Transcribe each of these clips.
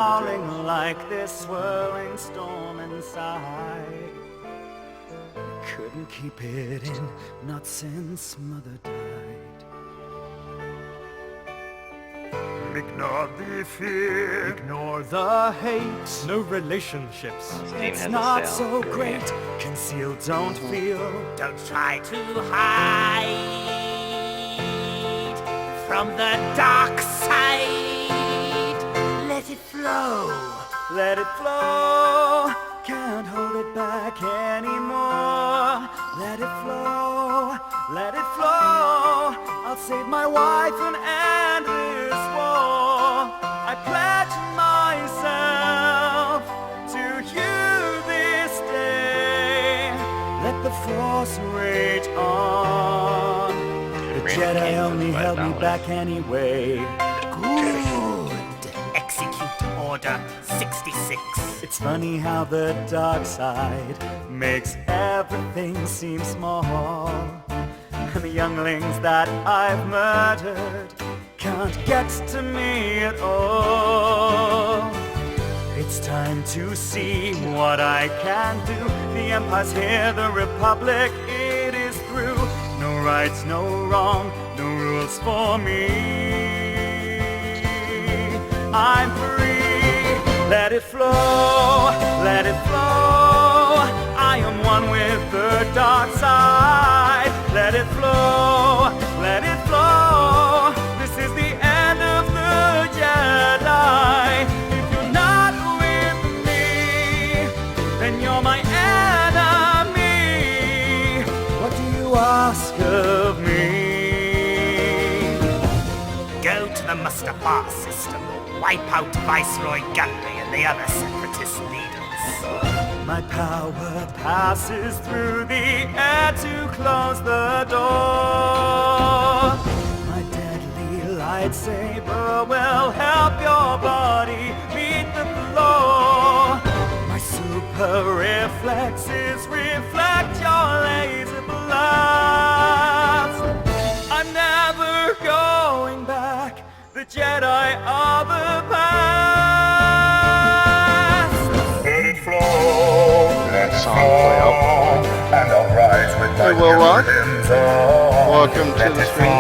Falling like this swirling storm inside. Couldn't keep it in, not since Mother died. Ignore the fear, ignore the hate. No relationships. It's not so great. Conceal, don't feel. Don't try to hide from the dark side. Let it flow. Let it flow. Can't hold it back anymore. Let it flow. Let it flow. I'll save my wife and end this war. I pledge myself to you this day. Let the force rage on. The Jedi only held me back anyway. Good. Execute Order 66. It's funny how the dark side makes everything seem small. And the younglings that I've murdered can't get to me at all. It's time to see what I can do. The Empire's here, the Republic, it is through. No rights, no wrong, no rules for me. I'm free. Let it flow, let it flow. I am one with the dark side. Let it flow, let it flow. This is the end of the Jedi. If you're not with me, then you're my enemy. What do you ask of me? Go to the Mustafar system. Wipe out Viceroy Gunley and the other separatist leaders. My power passes through the air to close the door. My deadly lightsaber will help your body beat the floor. My super reflexes reflect your laser blast. I'm never going back. The Jedi are the past. Let it flow, let it flow, and I'll rise with my limbs on. Welcome to the stream.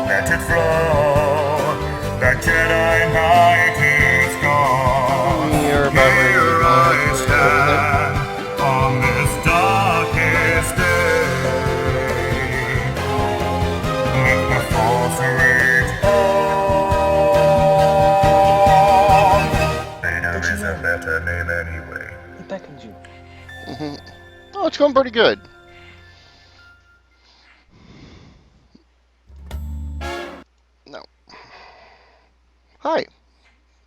Let it flow, the Jedi Knight is gone. You're about ready to Here I stand on this darkest day. Let the force rage on. Vader is a better name anyway. It beckons you. Oh, it's going pretty good. No. Hi.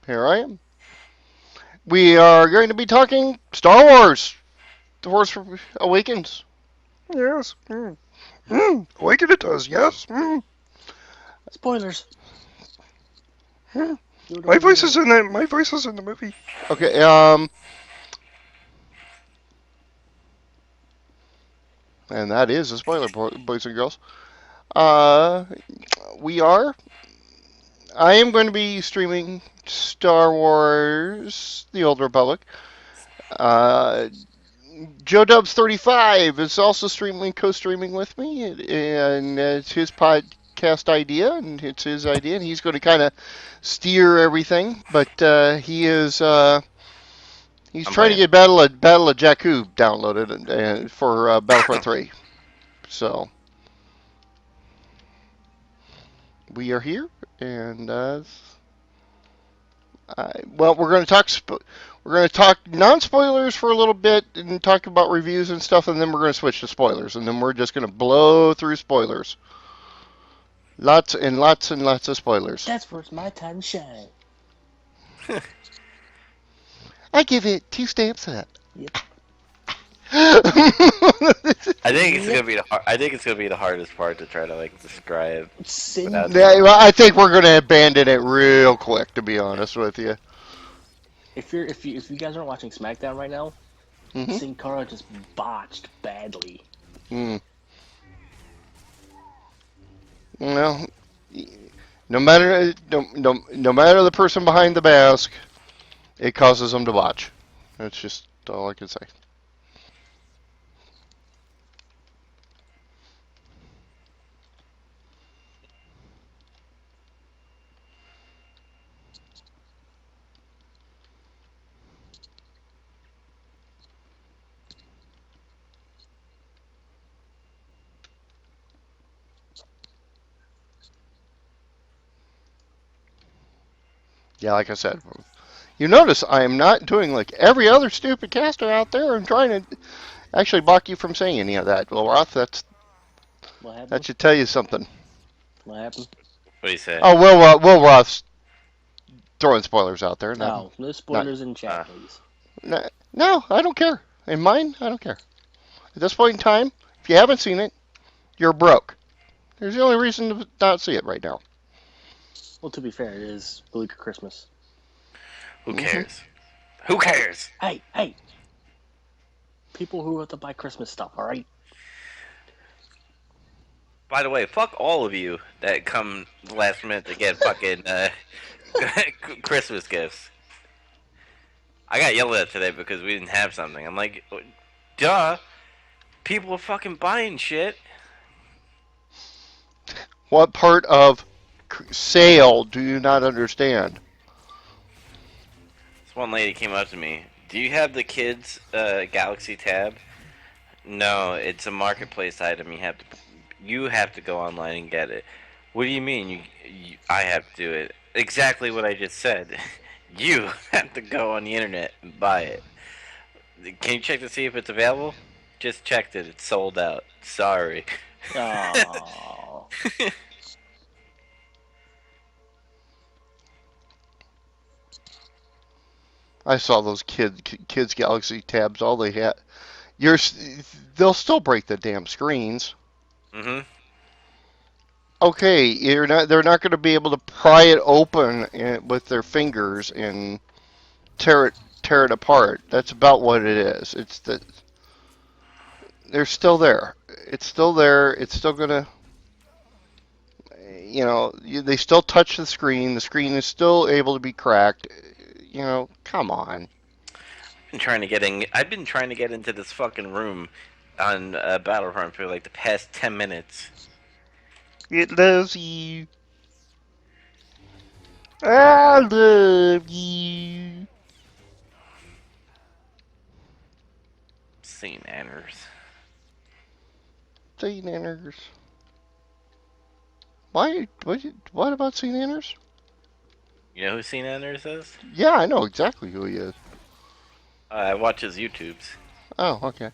Here I am. We are going to be talking Star Wars. The Force Awakens. Yes. Awaken it does, yes. Spoilers. My voice is in it. My voice is in the movie. Okay, and that is a spoiler, boys and girls. I am going to be streaming Star Wars: The Old Republic. Joe Dubs 35 is also co-streaming with me, and it's his podcast idea, and it's his idea, and he's going to kind of steer everything. But he's trying to get Battle of Jakku downloaded and for Battlefront 3. So we are here, and well, we're going to talk non-spoilers for a little bit and talk about reviews and stuff, and then we're going to switch to spoilers, and then we're just going to blow through spoilers. Lots and lots and lots of spoilers. That's where it's my time to shine. I give it 2 stamps up. Yep. I think it's gonna be the hardest part to try to like describe. Yeah, well, I think we're going to abandon it real quick, to be honest with you. If you guys aren't watching SmackDown right now, Sin Cara just botched badly. Well, no matter the person behind the mask, it causes them to botch. That's just all I can say. Yeah, like I said, you notice I am not doing like every other stupid caster out there. I'm trying to actually block you from saying any of that. Well, Roth, What that happened? should tell you something. What happened? What do you say? Oh, Will Roth's throwing spoilers out there. No, no Not, spoilers in chat, please. no, I don't care. In mine, I don't care. At this point in time, if you haven't seen it, you're broke. There's the only reason to not see it right now. Well, to be fair, it is the week of Christmas. Who cares? Who cares? Hey! People who have to buy Christmas stuff, alright? By the way, fuck all of you that come last minute to get fucking Christmas gifts. I got yelled at today because we didn't have something. I'm like, duh. People are fucking buying shit. What part of sale do you not understand? This one lady came up to me. Do you have the kids Galaxy tab? No, it's a marketplace item. You have to go online and get it. What do you mean? I have to do it. Exactly what I just said. You have to go on the internet and buy it. Can you check to see if it's available? Just checked it. It's sold out. Sorry. Oh. I saw those kids Galaxy tabs. All they had, they'll still break the damn screens. Mm-hmm. Okay, they're not going to be able to pry it open with their fingers and tear it apart. That's about what it is. They're still there. It's still there. It's still gonna, they still touch the screen. The screen is still able to be cracked. Come on. I've been trying to get into this fucking room on Battlefront for like the past 10 minutes. It loves you. I love you. St. Anners. St. Anners. Why? What about St. Anners? You know who St. Anners is? Yeah, I know exactly who he is. I watch his YouTubes. Oh, okay.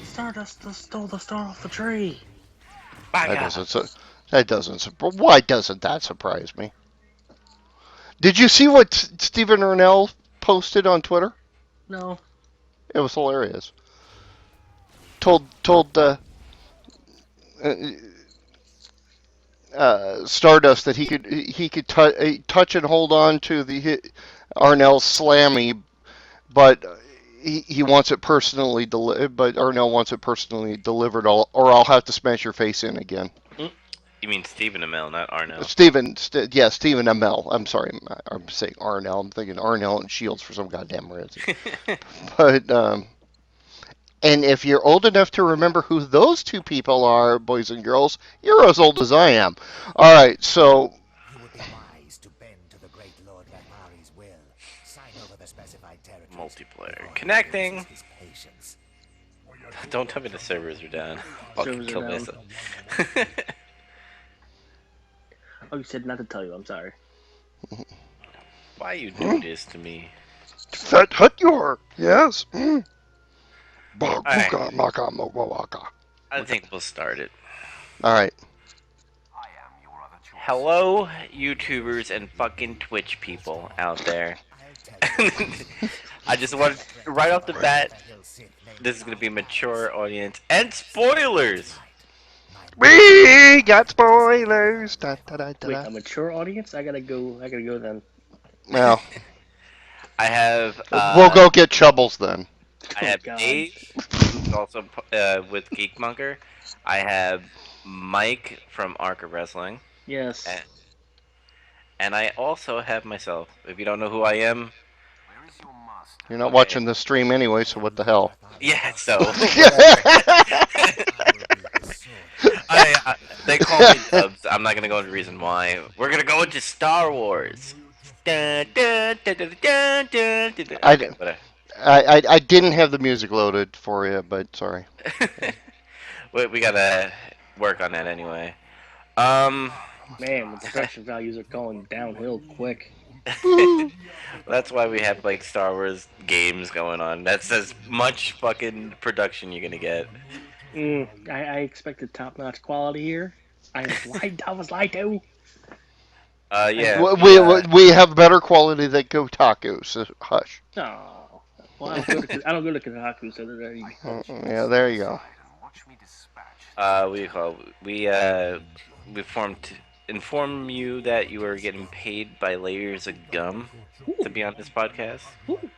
Stardust stole the star off the tree. By That God. why doesn't that surprise me? Did you see what Stephen Ernell posted on Twitter? No. It was hilarious. Told Stardust that he could touch and hold on to the Arnell Slammy, but he wants it personally but Arnell wants it personally delivered, or I'll have to smash your face in again. You mean Stephen Amell, not Arnell. Stephen Amell. I'm sorry, I'm saying Arnell. I'm thinking Arnell and Shields for some goddamn reason. But and if you're old enough to remember who those two people are, boys and girls, you're as old as I am. All right, so You would be wise to bend to the great Lord Rapari's will. Sign over the specified territories. Multiplayer. Connecting. His patience. Don't tell me the servers are down. I'll Servers are kill down. myself. Oh, you said not to tell you. I'm sorry. Why you do this to me? That hut your yes. Alright. Bakuga. I think we'll start it. all right. Hello, YouTubers and fucking Twitch people out there. I just want right off the bat, this is gonna be a mature audience and spoilers. We got spoilers. Da, da, da, da, Wait, da. a mature audience? I gotta go then. Well, I have we'll go get Chubbles then. I have Oh, God. Dave, who's also with Geekmonger. I have Mike from Arc of Wrestling, Yes. and I also have myself. If you don't know who I am, You're not okay, watching the stream anyway, so what the hell? yeah. So whatever. They call me Dubs. I'm not gonna go into reason why. We're gonna go into Star Wars. Dun, dun, dun, dun, dun, dun, dun, dun. I, Okay, whatever. I didn't have the music loaded for you, but sorry. We gotta work on that anyway. Um, Man, the production values are going downhill quick. that's why we have like Star Wars games going on. That's as much fucking production you're gonna get. I expected top-notch quality here. I was lied to. Yeah, We have better quality than Kotaku, so hush. Oh, well, I don't go to Kotaku, so there you go. Yeah, there you go. we call we formed to inform you that you are getting paid by layers of gum to be on this podcast. Ooh.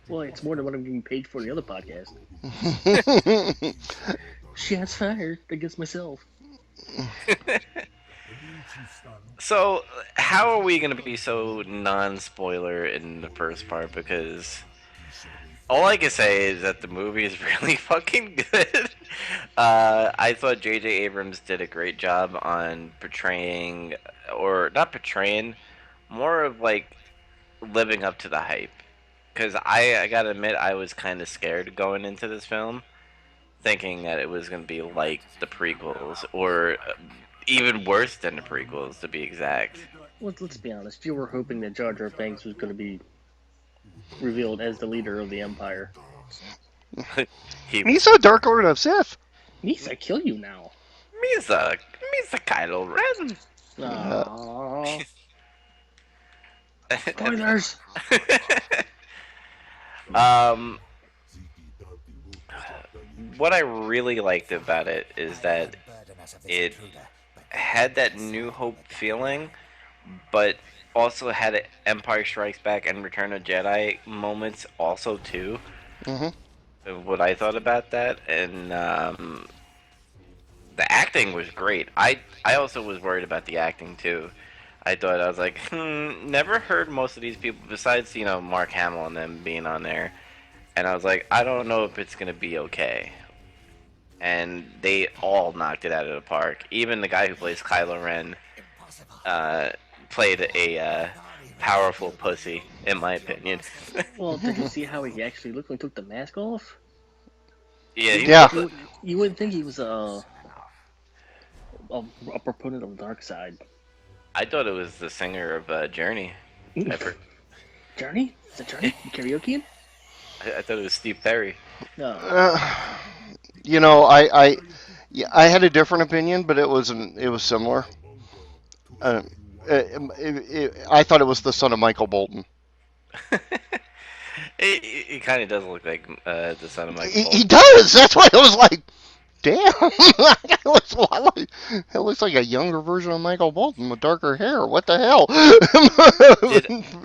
Well, it's more than what I'm getting paid for the other podcast. Shots fired against myself. So, how are we gonna be so non-spoiler in the first part? Because all I can say is that the movie is really fucking good. I thought J.J. Abrams did a great job on portraying, or not portraying, more of like living up to the hype. Because I gotta admit, I was kind of scared going into this film, thinking that it was gonna be like the prequels, or even worse than the prequels, to be exact. Let's be honest. You were hoping that Jar Jar Binks was going to be revealed as the leader of the Empire. He's a Dark Lord of Sith. Misa, kill you now. Misa, Misa Kylo Ren. Aww. Spoilers. um, what I really liked about it is that it had that New Hope feeling, but also had Empire Strikes Back and Return of Jedi moments also too. hmm What I thought about that, and the acting was great. I also was worried about the acting too. I was like, never heard most of these people besides Mark Hamill and them being on there, and I was like, I don't know if it's gonna be okay. And they all knocked it out of the park. Even the guy who plays Kylo Ren uh, played a powerful pussy, in my opinion. Well, did you see how he actually looked when he took the mask off? Yeah, he Yeah. looked, You wouldn't think he was a proponent of the dark side. I thought it was the singer of Journey. Journey? Is that Journey? You karaoke? I thought it was Steve Perry. No. You know, yeah, I had a different opinion, but it was similar. Uh, I thought it was the son of Michael Bolton. He kind of does look like the son of Michael He Bolton. does. That's why I was like, damn. it looks a lot like it looks like a younger version of Michael Bolton with darker hair. What the hell?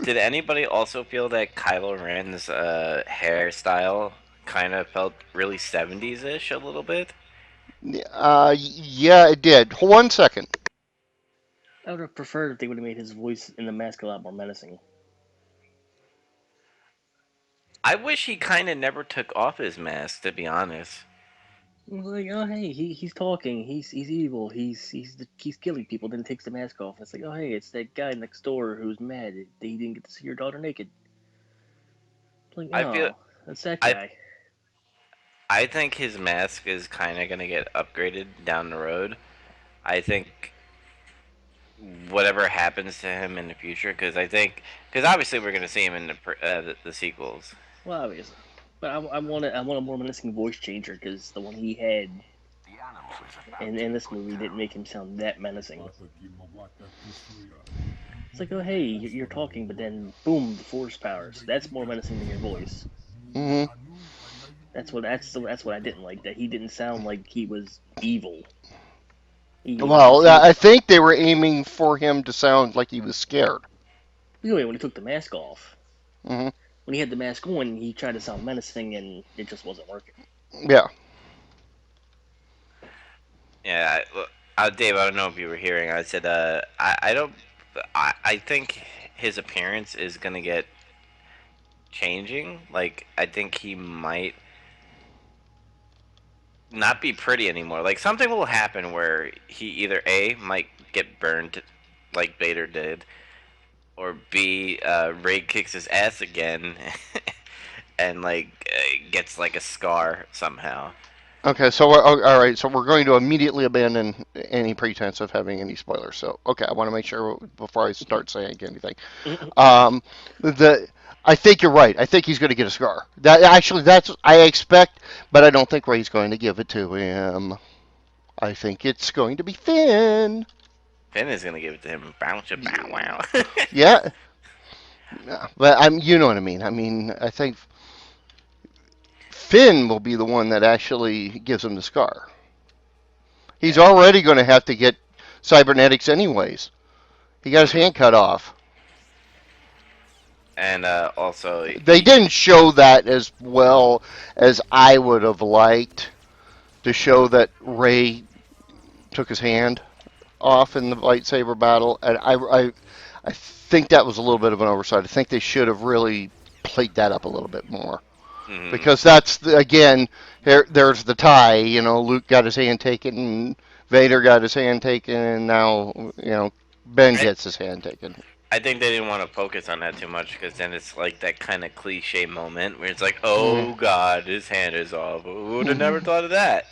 Did anybody also feel that Kylo Ren's hairstyle kind of felt really 70s-ish a little bit? Yeah, it did. 1 second. I would have preferred if they would have made his voice in the mask a lot more menacing. I wish he kind of never took off his mask, to be honest. It was like, oh hey, he's talking, he's evil, he's killing people. Then he takes the mask off. It's like, oh hey, it's that guy next door who's mad that he didn't get to see your daughter naked. It's like, I feel oh, that's that I guy. I think his mask is kind of gonna get upgraded down the road. I think whatever happens to him in the future, because obviously we're gonna see him in the sequels. Well, obviously, but I want a more menacing voice changer because the one he had in this movie didn't make him sound that menacing. It's like, oh hey, you're talking, but then boom, the force powers. That's more menacing than your voice. hmm That's what I didn't like. That he didn't sound like he was evil. Well, I think they were aiming for him to sound like he was scared. Anyway, when he took the mask off, hmm when he had the mask on, he tried to sound menacing, and it just wasn't working. Yeah. Yeah, Dave, I don't know if you were hearing. I said, I don't I think his appearance is gonna get changing. Like, I think he might not be pretty anymore. Like, something will happen where he either A, might get burned like Vader did, or B, Ray kicks his ass again and, like, gets, like, a scar somehow. Okay, so we're, all right. So we're going to immediately abandon any pretense of having any spoilers. So okay, I want to make sure before I start saying anything. Um, the I think you're right. I think he's going to get a scar. That actually, that's I expect, but I don't think Ray's going to give it to him. I think it's going to be Finn. Finn is gonna give it to him. Bounce, bow, wow. Yeah, yeah, but you know what I mean. I mean, I think Finn will be the one that actually gives him the scar. He's already going to have to get cybernetics anyways. He got his hand cut off. And also, They didn't show that as well as I would have liked to show that Ray took his hand off in the lightsaber battle, and I think that was a little bit of an oversight. I think they should have really played that up a little bit more mhm. because that's again there's the tie. You know, Luke got his hand taken, and Vader got his hand taken, and now Ben I, gets his hand taken. I think they didn't want to focus on that too much because then it's like that kind of cliche moment where it's like, oh Mm-hmm. God, his hand is off. Who would have never thought of that?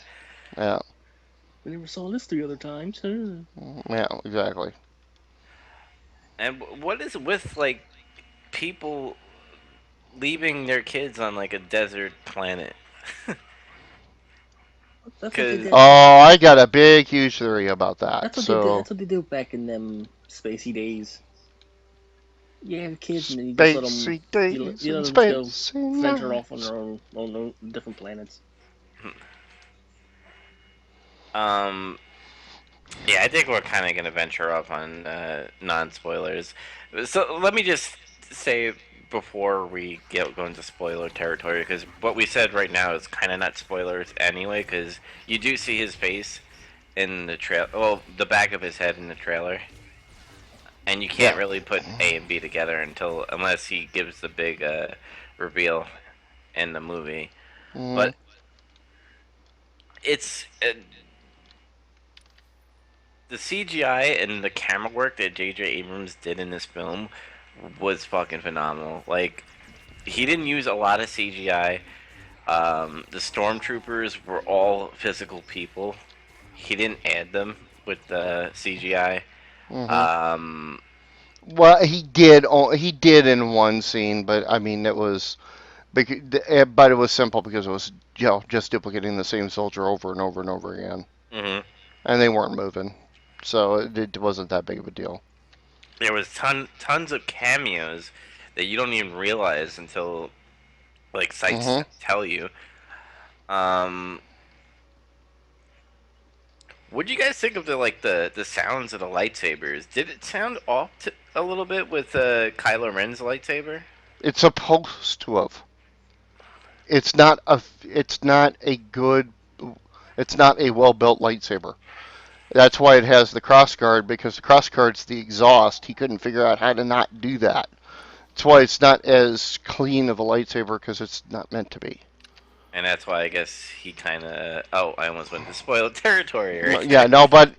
Yeah, We never saw this 3 other times. yeah, exactly. And what is with like people leaving their kids on like a desert planet? That's what they Because did. Oh, I got a big, huge theory about that. That's what they did. So, That's what they do back in them spacey days. You have kids and then you just let them. spacey days You let and them just go spacey venture off on nights. their own different planets. um, yeah, I think we're kind of gonna venture off on non spoilers. So let me just say before we go into spoiler territory, because what we said right now is kind of not spoilers anyway, because you do see his face in the trail, well, the back of his head in the trailer, and you can't Yeah. really put A and B together unless he gives the big reveal in the movie. Mm, But it's the CGI and the camera work that J.J. Abrams did in this film was fucking phenomenal. Like, he didn't use a lot of CGI. The stormtroopers were all physical people. He didn't add them with the CGI. hmm Um, Well, he did. He did in one scene, but I mean, it was, but it was simple because it was just duplicating the same soldier over and over and over again, mhm. and they weren't moving, so it wasn't that big of a deal. There was tons of cameos that you don't even realize until like sites hmm tell you. Um, what do you guys think of the sounds of the lightsabers? Did it sound off a little bit with Kylo Ren's lightsaber? It's supposed to have. It's not a. It's not a good. It's not a well-built lightsaber. That's why it has the crossguard because the crossguard's the exhaust. He couldn't figure out how to not do that. That's why it's not as clean of a lightsaber because it's not meant to be. And that's why I guess he kind of. Oh, I almost went to spoiled territory. Yeah, Right? no, but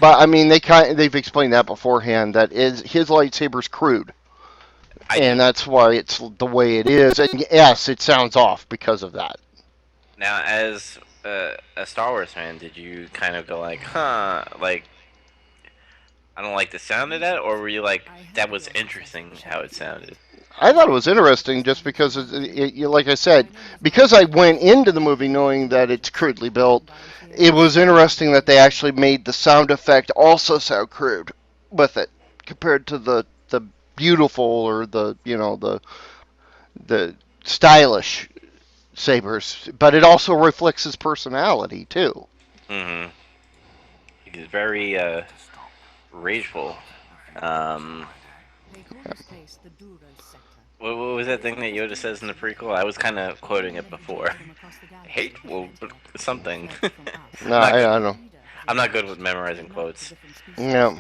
I mean they've explained that beforehand that is his lightsaber's crude, I and do. that's why it's the way it is. And yes, it sounds off because of that. Now, as a Star Wars fan, did you kind of go like, huh, like I don't like the sound of that, or were you like, that was interesting how it sounded? I thought it was interesting just because, like I said, because I went into the movie knowing that it's crudely built. It was interesting that they actually made the sound effect also sound crude with it compared to the beautiful or the stylish sabers. But it also reflects his personality too. Mm-hmm. He's very rageful. Um, what was that thing that Yoda says in the prequel? I was kind of quoting it before. Hateful, but something. No, I'm not. I don't know. I'm not good with memorizing quotes. Yeah.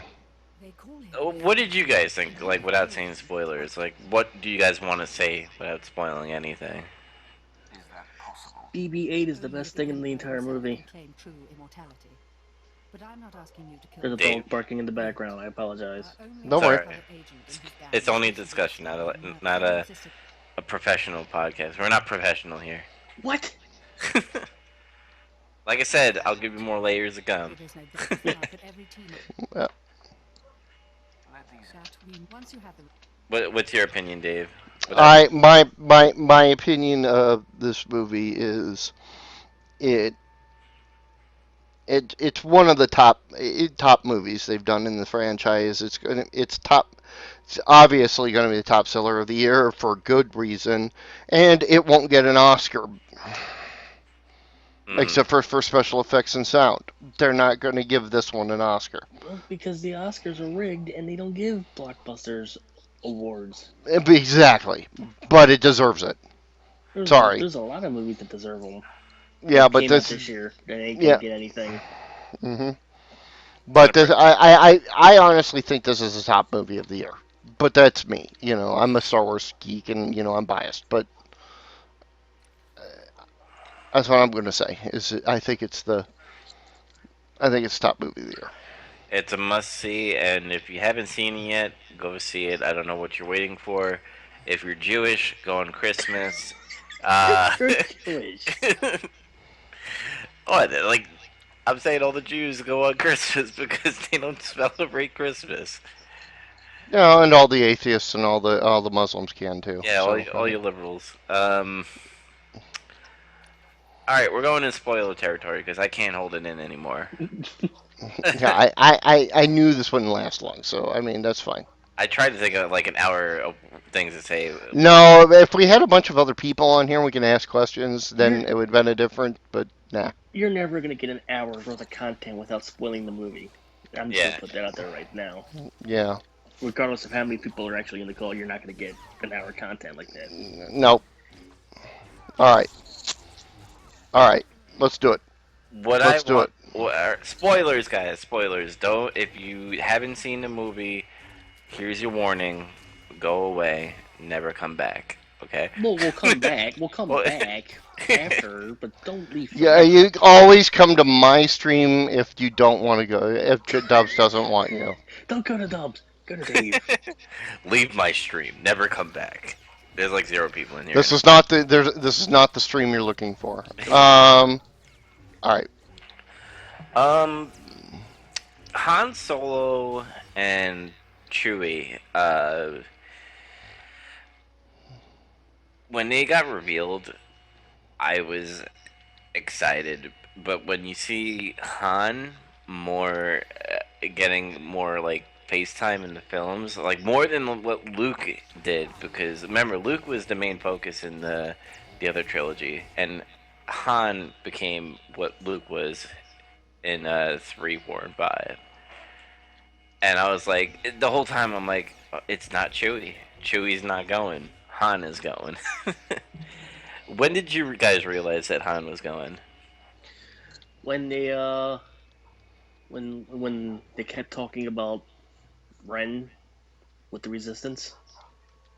What did you guys think? Like, without saying spoilers, like, what do you guys want to say without spoiling anything? BB-8 is the best thing in the entire movie. There's a Dave, dog barking in the background. I apologize. Don't worry. sorry. It's only a discussion, not a professional podcast. We're not professional here. What? Like I said, I'll give you more layers of gum. Yeah. What's your opinion, Dave? My opinion of this movie is it it's one of the top movies they've done in the franchise. It's obviously going to be the top seller of the year for good reason, and it won't get an Oscar except for special effects and sound. They're not going to give this one an Oscar. Well, because the Oscars are rigged and they don't give blockbusters awards. Exactly, but it deserves it. Sorry. There's a lot of movies that deserve them. Yeah, but came out this year, they ain't gonna get anything. hmm But I honestly think this is the top movie of the year. But that's me. I'm a Star Wars geek, and I'm biased. But that's what I'm going to say. I think it's top movie of the year. It's a must see, and if you haven't seen it yet, go see it. I don't know what you're waiting for. If you're Jewish, go on Christmas. You're Jewish. What? Like, I'm saying all the Jews go on Christmas because they don't celebrate Christmas. Yeah, and all the atheists and all the Muslims can too. Yeah, so, all you liberals. All right, we're going in spoiler territory because I can't hold it in anymore. Yeah, I knew this wouldn't last long, so I mean that's fine. I tried to think of like an hour of things to say. No, if we had a bunch of other people on here, we can ask questions. Then it would have been a different. But nah. You're never gonna get an hour's worth of content without spoiling the movie. I'm just gonna put that out there right now. Yeah. Regardless of how many people are actually in the call, you're not gonna get an hour of content like that. Nope. All right. Let's do it. Let's do it. Spoilers, guys. Spoilers. Don't. If you haven't seen the movie, here's your warning. Go away. Never come back. Okay. Well, we'll come back. We'll come back after, but don't leave. Yeah, you always come to my stream if you don't want to go. If Dubs doesn't want you. Don't go to Dubs. Go to Dave. Leave my stream. Never come back. There's like 0 people in here. This is not the stream you're looking for. All right. Han Solo and Chewie. When they got revealed, I was excited. But when you see Han more getting more like FaceTime in the films, like more than what Luke did, because remember Luke was the main focus in the other trilogy, and Han became what Luke was in 3, 4, and 5. And I was like, the whole time I'm like, it's not Chewie. Chewie's not going. Han is going. When did you guys realize that Han was going? When they when they kept talking about Ren with the Resistance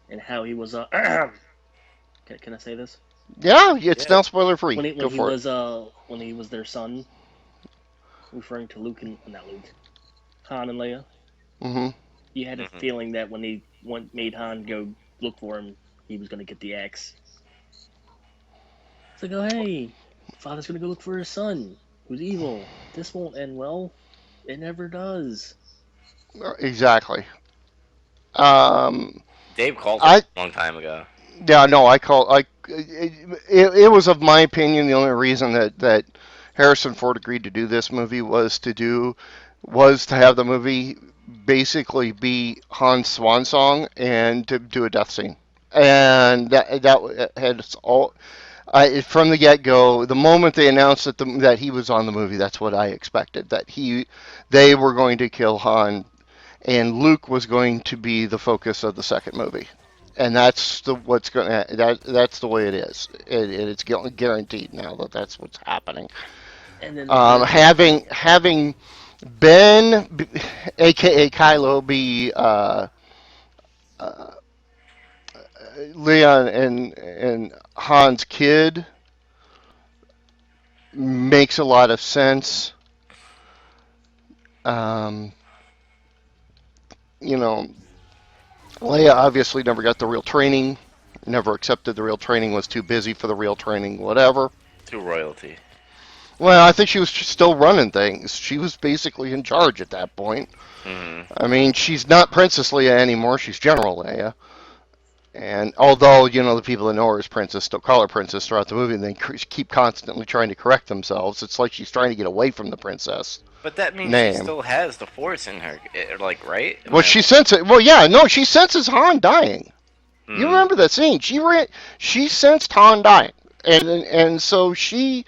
and how he was can I say this? Yeah, it's now spoiler free. Go for it. When he was their son, referring to Luke and not Luke, Han and Leia. Mm-hmm. You had a feeling that when they made Han go look for him, he was going to get the axe. It's like, oh hey, father's going to go look for his son, who's evil. This won't end well. It never does. Exactly. Dave called it a long time ago. Yeah, no, it was of my opinion the only reason that Harrison Ford agreed to do this movie was to have the movie basically be Han's swan song and to do a death scene, and that had all. From the get-go, the moment they announced that he was on the movie, that's what I expected. That they were going to kill Han, and Luke was going to be the focus of the second movie, and that's the way it is. It's guaranteed now that that's what's happening. And then Having Ben, aka Kylo, be uh, Leon and Han's kid makes a lot of sense. Um, you know, Leia obviously never got the real training, never accepted the real training, was too busy for the real training, whatever. To royalty. Well, I think she was still running things. She was basically in charge at that point. Hmm. I mean, she's not Princess Leia anymore. She's General Leia. And although, the people that know her as Princess still call her Princess throughout the movie, and they keep constantly trying to correct themselves, it's like she's trying to get away from the Princess But that means she name. still has the Force in her, like, right? Am Well, I she right? senses. Well, yeah, no, she senses Han dying. You Hmm. remember that scene? She sensed Han dying, and so she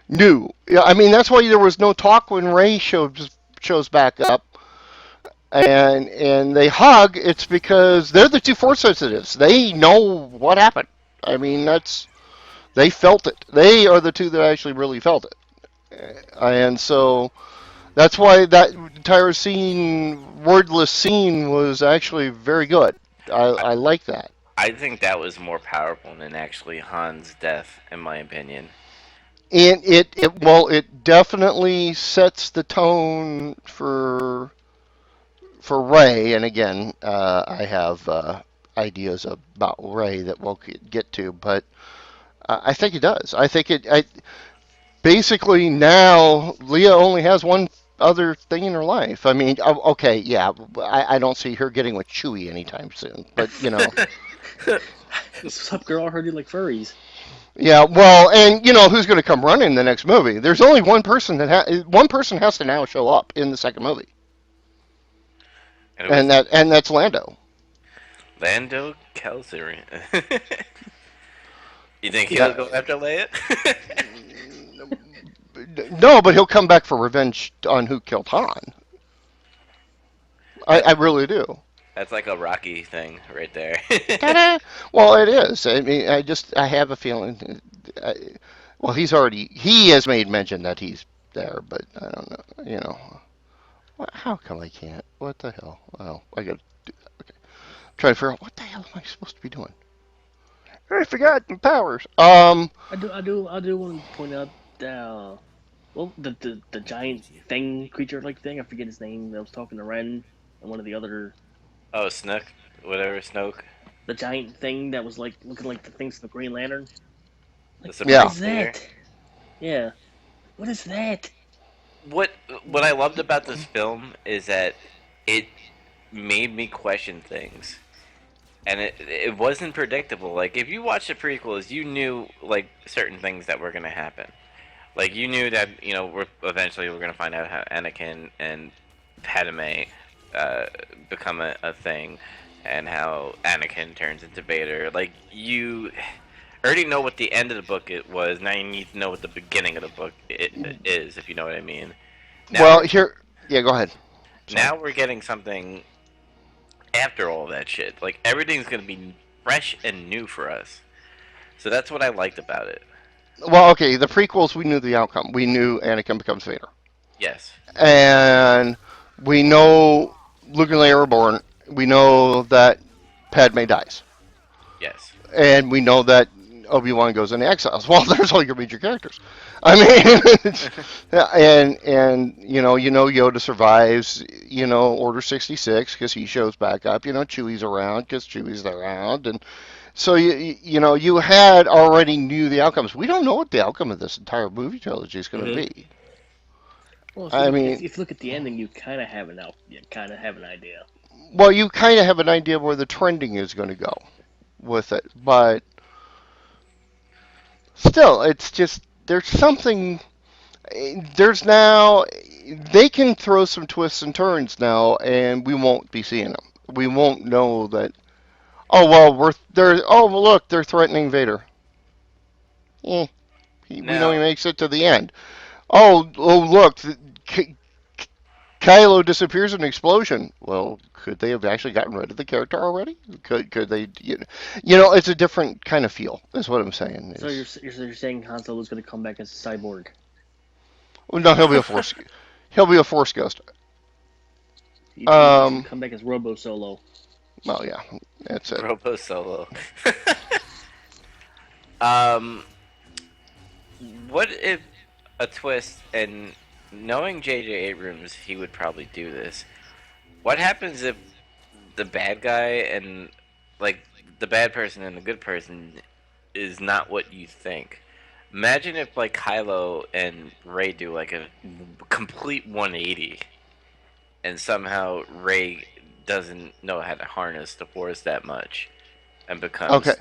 knew. Yeah, I mean that's why there was no talk when Rey shows back up, and they hug. It's because they're the two Force sensitives. They know what happened. I mean they felt it. They are the two that actually really felt it, and so that's why that entire wordless scene, was actually very good. I, I like that. I think that was more powerful than actually Han's death, in my opinion. And it definitely sets the tone for Ray. And again, I have ideas about Ray that we'll get to, but I think it does. I think basically now Leah only has one other thing in her life. I mean, okay, yeah, I don't see her getting with Chewie anytime soon, but What's up, girl? I heard you like furries. yeah, well, and who's going to come running in the next movie? There's only one person one person has to now show up in the second movie, And it was and that's Lando. Lando Calrissian. You think he'll Yeah, go after Leia? no, but he'll come back for revenge on who killed Han. I That's really do. that's like a Rocky thing right there. Ta-da! Well, it is. I mean, I have a feeling. I, well, he has made mention that he's there, but I don't know. How come I can't? What the hell? Oh, I got to okay. Trying to figure out what the hell am I supposed to be doing? I forgot my powers. I do want to point out well, the giant thing, creature like thing. I forget his name. That was talking to Ren and one of the other. Oh, Snook, whatever, Snoke, The giant thing that was like looking like the things from the Green Lantern. the Like, what Supreme Yeah. is Leader. that? Yeah, what is that? What what I loved about this film is that it made me question things, and it wasn't predictable. Like if you watch the prequels, you knew like certain things that were gonna happen. Like you knew that we're gonna find out how Anakin and Padme uh, become a thing, and how Anakin turns into Vader. Like you already know what the end of the book it was. Now you need to know what the beginning of the book it is, if you know what I mean. Now Well, we're here. Yeah, go ahead. Sorry. now we're getting something after all that shit. Like everything's gonna be fresh and new for us. So that's what I liked about it. Well, okay. The prequels, we knew the outcome. We knew Anakin becomes Vader, Yes. and we know Luke and Leia are born. We know that Padme dies, Yes. and we know that Obi-Wan goes into exiles. Well, there's all your major characters. I mean, and Yoda survives. Order 66 because he shows back up. Chewie's around because Chewie's around, and so you had already knew the outcomes. We don't know what the outcome of this entire movie trilogy is going to Hmm. be. Well, I mean, if you look at the ending, you kind of have you kind of have an idea. well, you kind of have an idea where the trending is going to go with it, but still, it's just there's something. There's now they can throw some twists and turns now, and we won't be seeing them. We won't know that. Oh well, they're. Oh well, look, they're threatening Vader. Eh, we know he Now, makes it to the end. Oh look, Kylo disappears in an explosion. Well, could they have actually gotten rid of the character already? Could they? It's a different kind of feel. Is what I'm saying. So you're saying Han Solo's going to come back as a cyborg? Well, no, he'll be a force. He'll be a Force ghost. He's gonna come back as Robo Solo. Well, yeah, that's it. Robo Solo. um, what if a twist, and knowing J.J. Abrams, he would probably do this. What happens if the bad guy and like the bad person and the good person is not what you think? Imagine if like Kylo and Rey do like a complete 180, and somehow Rey doesn't know how to harness the Force that much and Okay. becomes.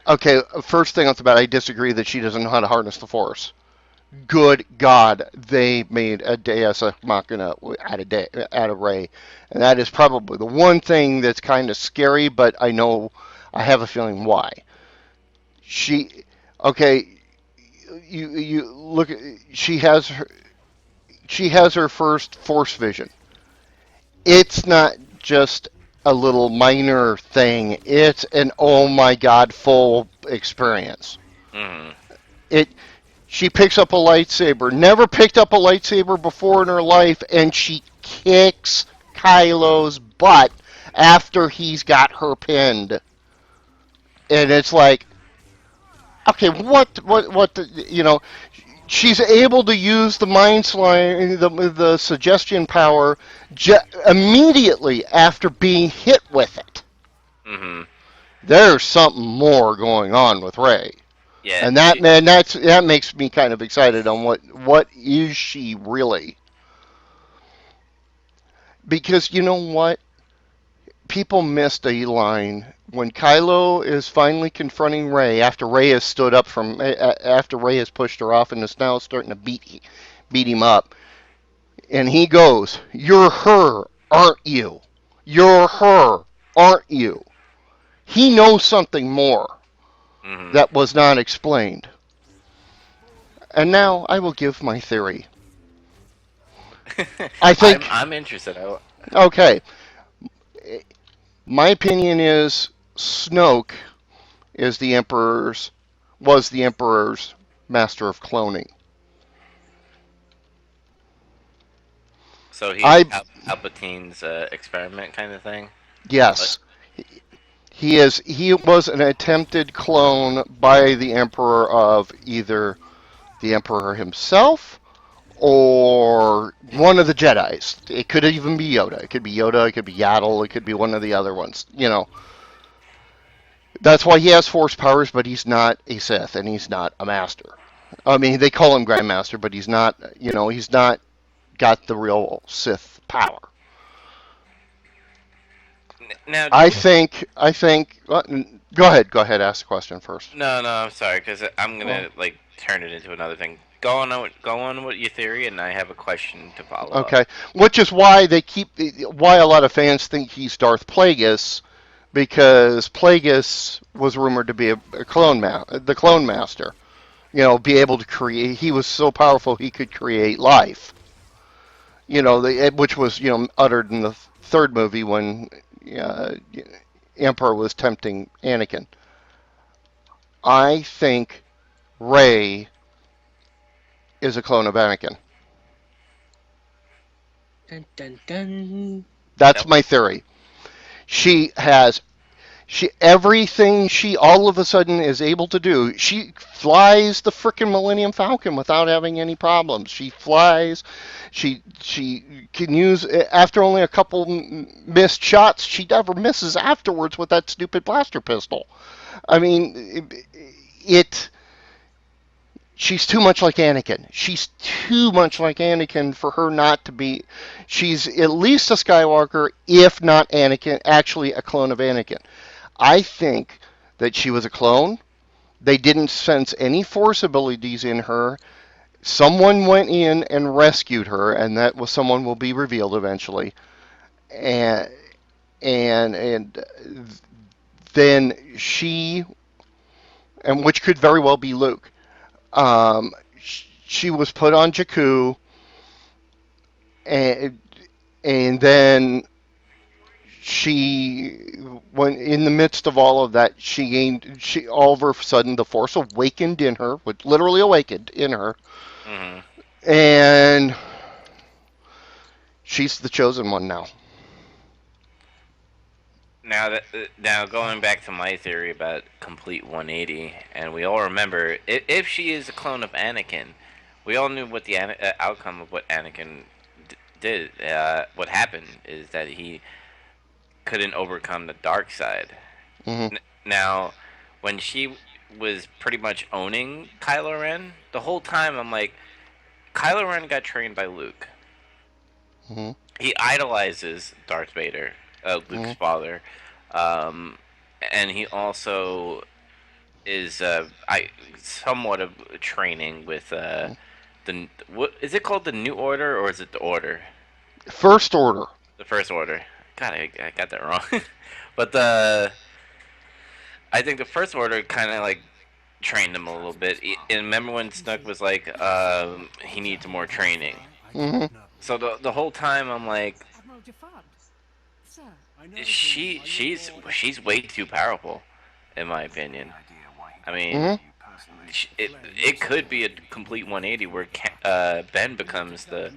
Okay. First thing off the bat, I disagree that she doesn't know how to harness the Force. Good God, they made a Deus Ex Machina out of Rey, and that is probably the one thing that's kind of scary. But I have a feeling why. She, okay, you look at she has her first Force vision. It's not just a little minor thing. It's an oh my God full experience. Mhm. It She picks up a lightsaber. Never picked up a lightsaber before in her life, and she kicks Kylo's butt after he's got her pinned. And it's like, okay, she's able to use the mind slime, the suggestion power, immediately after being hit with it. Mhm. There's something more going on with Rey. Yeah. And that makes me kind of excited on what is she really? Because you know what? People missed a line when Kylo is finally confronting Rey after Rey has stood up after Rey has pushed her off and is now starting to beat him up. And he goes, "You're her, aren't you? You're her, aren't you?" He knows something more Mhm. that was not explained. And now I will give my theory. I I'm think, I'm interested. okay, my opinion is Snoke is the Emperor's, was the Emperor's master of cloning. So he's I, Palpatine's experiment kind of thing. Like, yes, he was an attempted clone by the Emperor of either the Emperor himself or one of the Jedi's. It could even be Yoda. It could be Yoda. It could be Yaddle. It could be one of the other ones. That's why he has Force powers, but he's not a Sith and he's not a Master. I mean, they call him Grandmaster, but he's not. He's not got the real Sith power. now, I think. Well, go ahead. Go ahead. Ask the question first. no, I'm sorry, because I'm Well, gonna like turn it into another thing. Go on with your theory, and I have a question to follow up. okay. Which is why why a lot of fans think he's Darth Plagueis, because Plagueis was rumored to be the clone master. Be able to create. He was so powerful he could create life. Which was uttered in the third movie when uh, Emperor was tempting Anakin. I think Rey is a clone of Anakin. Dun dun dun. That's Nope. my theory. She has everything she all of a sudden is able to do. She flies the frickin' Millennium Falcon without having any problems. She flies. She can use after only a couple missed shots. She never misses afterwards with that stupid blaster pistol. I mean, it she's too much like Anakin. She's too much like Anakin for her not to be. She's at least a Skywalker, if not Anakin, actually a clone of Anakin. I think that she was a clone. They didn't sense any Force abilities in her. Someone went in and rescued her, and that was someone will be revealed eventually. And and then she, and which could very well be Luke. Um, she was put on Jakku, and then she, when in the midst of all of that, she all of a sudden the Force awakened in her, literally awakened in her, Hmm. and She's the chosen one now. Now going back to my theory about complete 180, and we all remember if she is a clone of Anakin, we all knew what the outcome of what Anakin did. What happened is that he couldn't overcome the dark side. Hmm. Now, when she was pretty much owning Kylo Ren, the whole time I'm like, Kylo Ren got trained by Luke. Hmm. He idolizes Darth Vader, Luke's Hmm. father, um, and he also is I somewhat of training with the what is it called, the New Order, or is it the Order? First Order. The First Order. God, I got that wrong. But the I think the First Order kind of like trained him a little bit. And remember when Snook was like, he needs more training. Hmm. So the whole time I'm like, Admiral Jafar. Sir. she's way too powerful, in my opinion. I mean, Hmm. it could be a complete 180 where Ben becomes the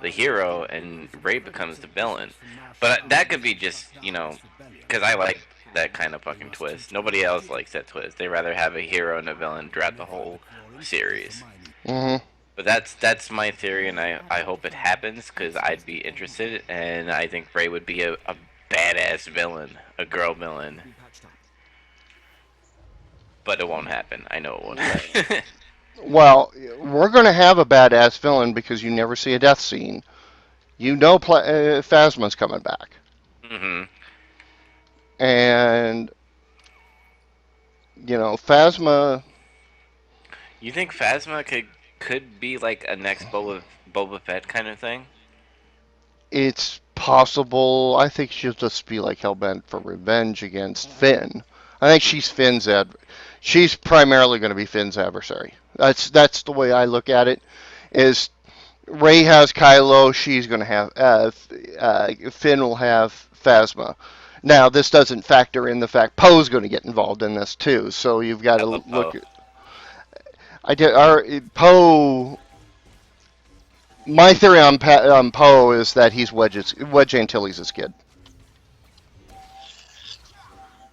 hero and Ray becomes the villain, but that could be just because I like that kind of fucking twist. Nobody else likes that twist. They rather have a hero and a villain throughout the whole series. Hmm. But that's my theory, and I hope it happens because I'd be interested, and I think Ray would be a badass villain, a girl villain. But it won't happen. I know it won't happen. Well, we're going to have a badass villain because you never see a death scene. You know, Phasma's coming back, Hmm. and Phasma. You think Phasma could be like a next Boba Fett kind of thing? It's possible. I think she'll just be like hellbent for revenge against Finn. I think she's primarily going to be Finn's adversary. That's the way I look at it. Is Rey has Kylo, she's going to have Finn will have Phasma. Now this doesn't factor in the fact Poe's going to get involved in this too. So you've got I to love look Poe. at our Poe. My theory on Poe is that he's Wedge Antilles' kid,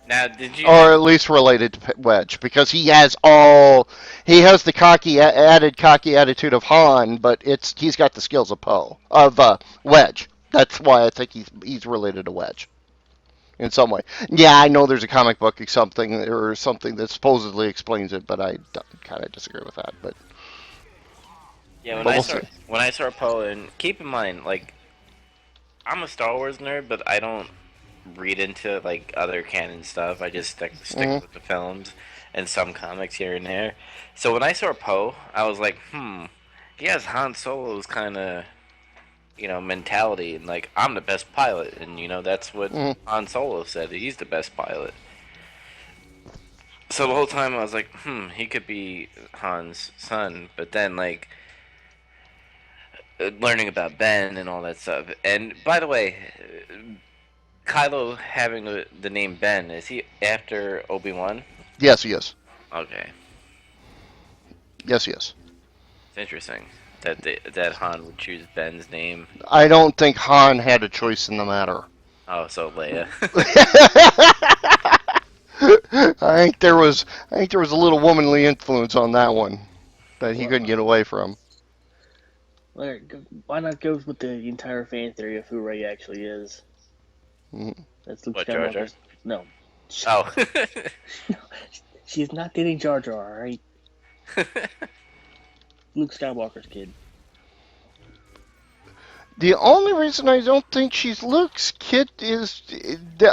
Now, did you or have? at least related to Wedge, because he has the added cocky attitude of Han, but he's got the skills of Wedge. That's why I think he's related to Wedge in some way. Yeah, I know there's a comic book or something that supposedly explains it, but I kind of disagree with that. But Yeah, but we'll see. when I saw Poe, and keep in mind, like I'm a Star Wars nerd, but I don't read into like other canon stuff. I just stick Hmm. with the films and some comics here and there. So when I saw Poe, I was like, he has Han Solo's kind of mentality, and like I'm the best pilot, and that's what Hmm. Han Solo said. He's the best pilot. So the whole time I was like, he could be Han's son, but then like learning about Ben and all that stuff. And by the way, Kylo having the name Ben, is he after Obi-Wan? Yes, he is. Okay, Yes, he is. it's interesting that Han would choose Ben's name. I don't think Han had a choice in the matter. Oh, so Leia. I think there was a little womanly influence on that one that he couldn't get away from. Why not go with the entire fan theory of who Ray actually is? Mhm. That's Luke What, Jar Jar? Skywalker's. No, Oh. she's not dating Jar Jar. All right, Luke Skywalker's kid. The only reason I don't think she's Luke's kid is,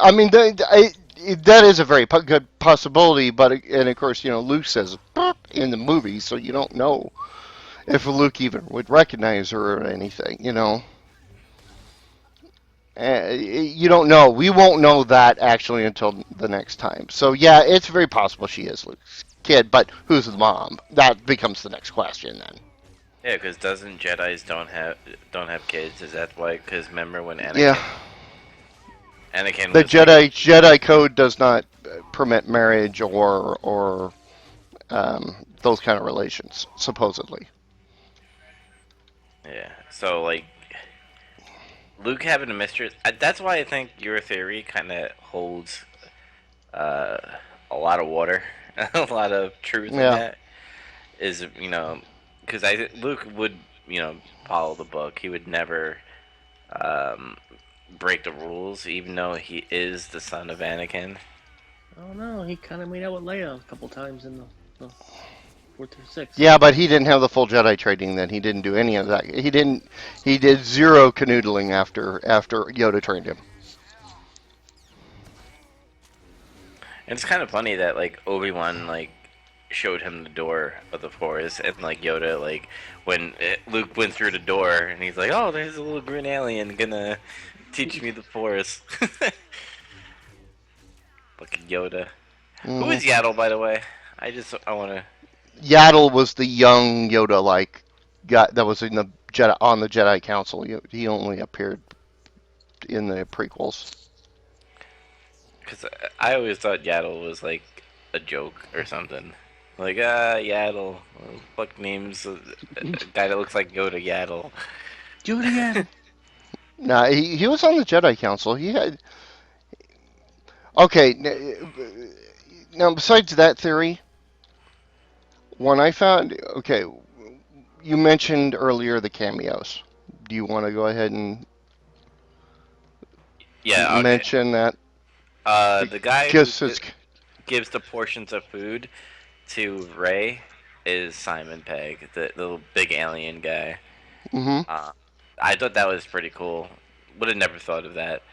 I mean, that is a very good possibility, and of course, Luke says "Boop" in the movie, so you don't know if Luke even would recognize her or anything. You don't know. We won't know that actually until the next time. So yeah, it's very possible she is Luke's kid, but who's the mom? That becomes the next question then. Yeah, because doesn't Jedi's don't have kids? Is that why? Because remember when Yeah, Anakin the was like, Jedi code does not permit marriage or those kind of relations, supposedly. yeah. So like Luke having a mistress. That's why I think your theory kind of holds uh, a lot of water, a lot of truth in Yeah. that. Is because Luke would follow the book. He would never um, break the rules, even though he is the son of Anakin. Oh no, he kind of made out with Leia a couple times in the fourth or sixth. Yeah, but he didn't have the full Jedi training then. He didn't do any of that. He didn't. He did zero canoodling after Yoda trained him. And it's kind of funny that like Obi-Wan showed him the door of the forest, and like Yoda when Luke went through the door, and he's like, "Oh, there's a little green alien gonna teach me the forest." Fucking Yoda. Who is Yaddle, by the way? I want to. Yaddle was the young Yoda like guy that was in the Jedi on the Jedi Council. He only appeared in the prequels. Because I always thought Yaddle was like a joke or something. Like, Yaddle. Fuck names. A guy that looks like Yoda Yaddle. Judy Yaddle. Nah, he was on the Jedi Council. He had okay. Now besides that theory, when I found okay, you mentioned earlier the cameos. Do you want to go ahead and Yeah, okay. mention that? The guy who Because it's gives the portions of food to Ray is Simon Pegg, the little big alien guy. mm-hmm. Uh, I thought that was pretty cool. Would have never thought of that.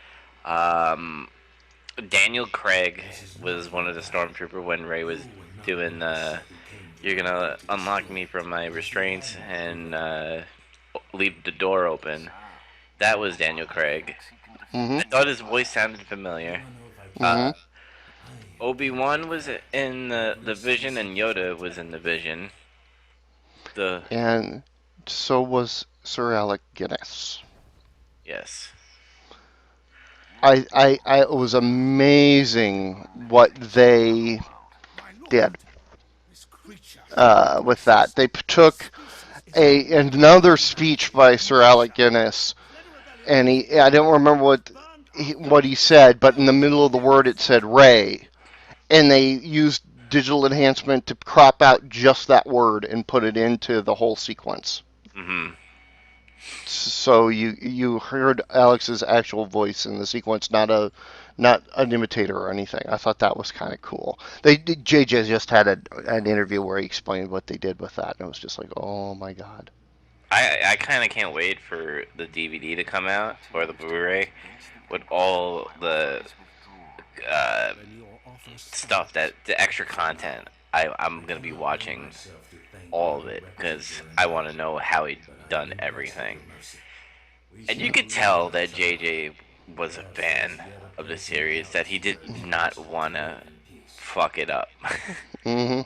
Um, Daniel Craig was one of the stormtrooper when Ray was doing. You're gonna unlock me from my restraints and leave the door open. That was Daniel Craig. Mm-hmm. I thought his voice sounded familiar. Mm-hmm. Obi-Wan was in the Vision, and Yoda was in the Vision. The And so was Sir Alec Guinness. yes. It was amazing what they did with that. They took another speech by Sir Alec Guinness, and I don't remember what he said, but in the middle of the word it said Ray, and they used digital enhancement to crop out just that word and put it into the whole sequence. Mm-hmm. So you heard Alex's actual voice in the sequence, not an imitator or anything. I thought that was kind of cool. JJ just had an interview where he explained what they did with that, and it was just like, oh my god. I kind of can't wait for the DVD to come out or the Blu-ray with all the uh, stuff the extra content. I'm gonna be watching all of it because I want to know how he done everything. And you could tell that JJ was a fan of the series, that he did not want to fuck it up. Mm-hmm.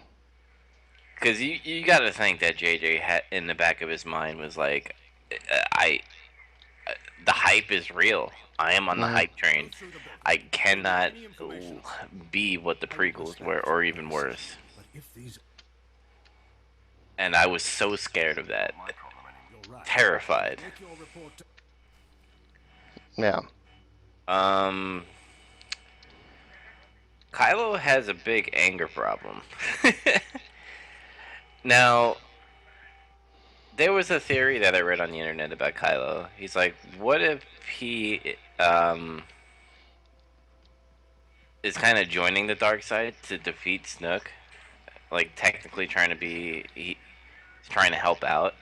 Because you got to think that JJ had in the back of his mind was like, I the hype is real. I am on the hype train. I cannot be what the prequels were, or even worse. And I was so scared of that, terrified. Yeah. Kylo has a big anger problem. Now, there was a theory that I read on the internet about Kylo. He's like, what if he is kind of joining the dark side to defeat Snook? Like technically he's trying to help out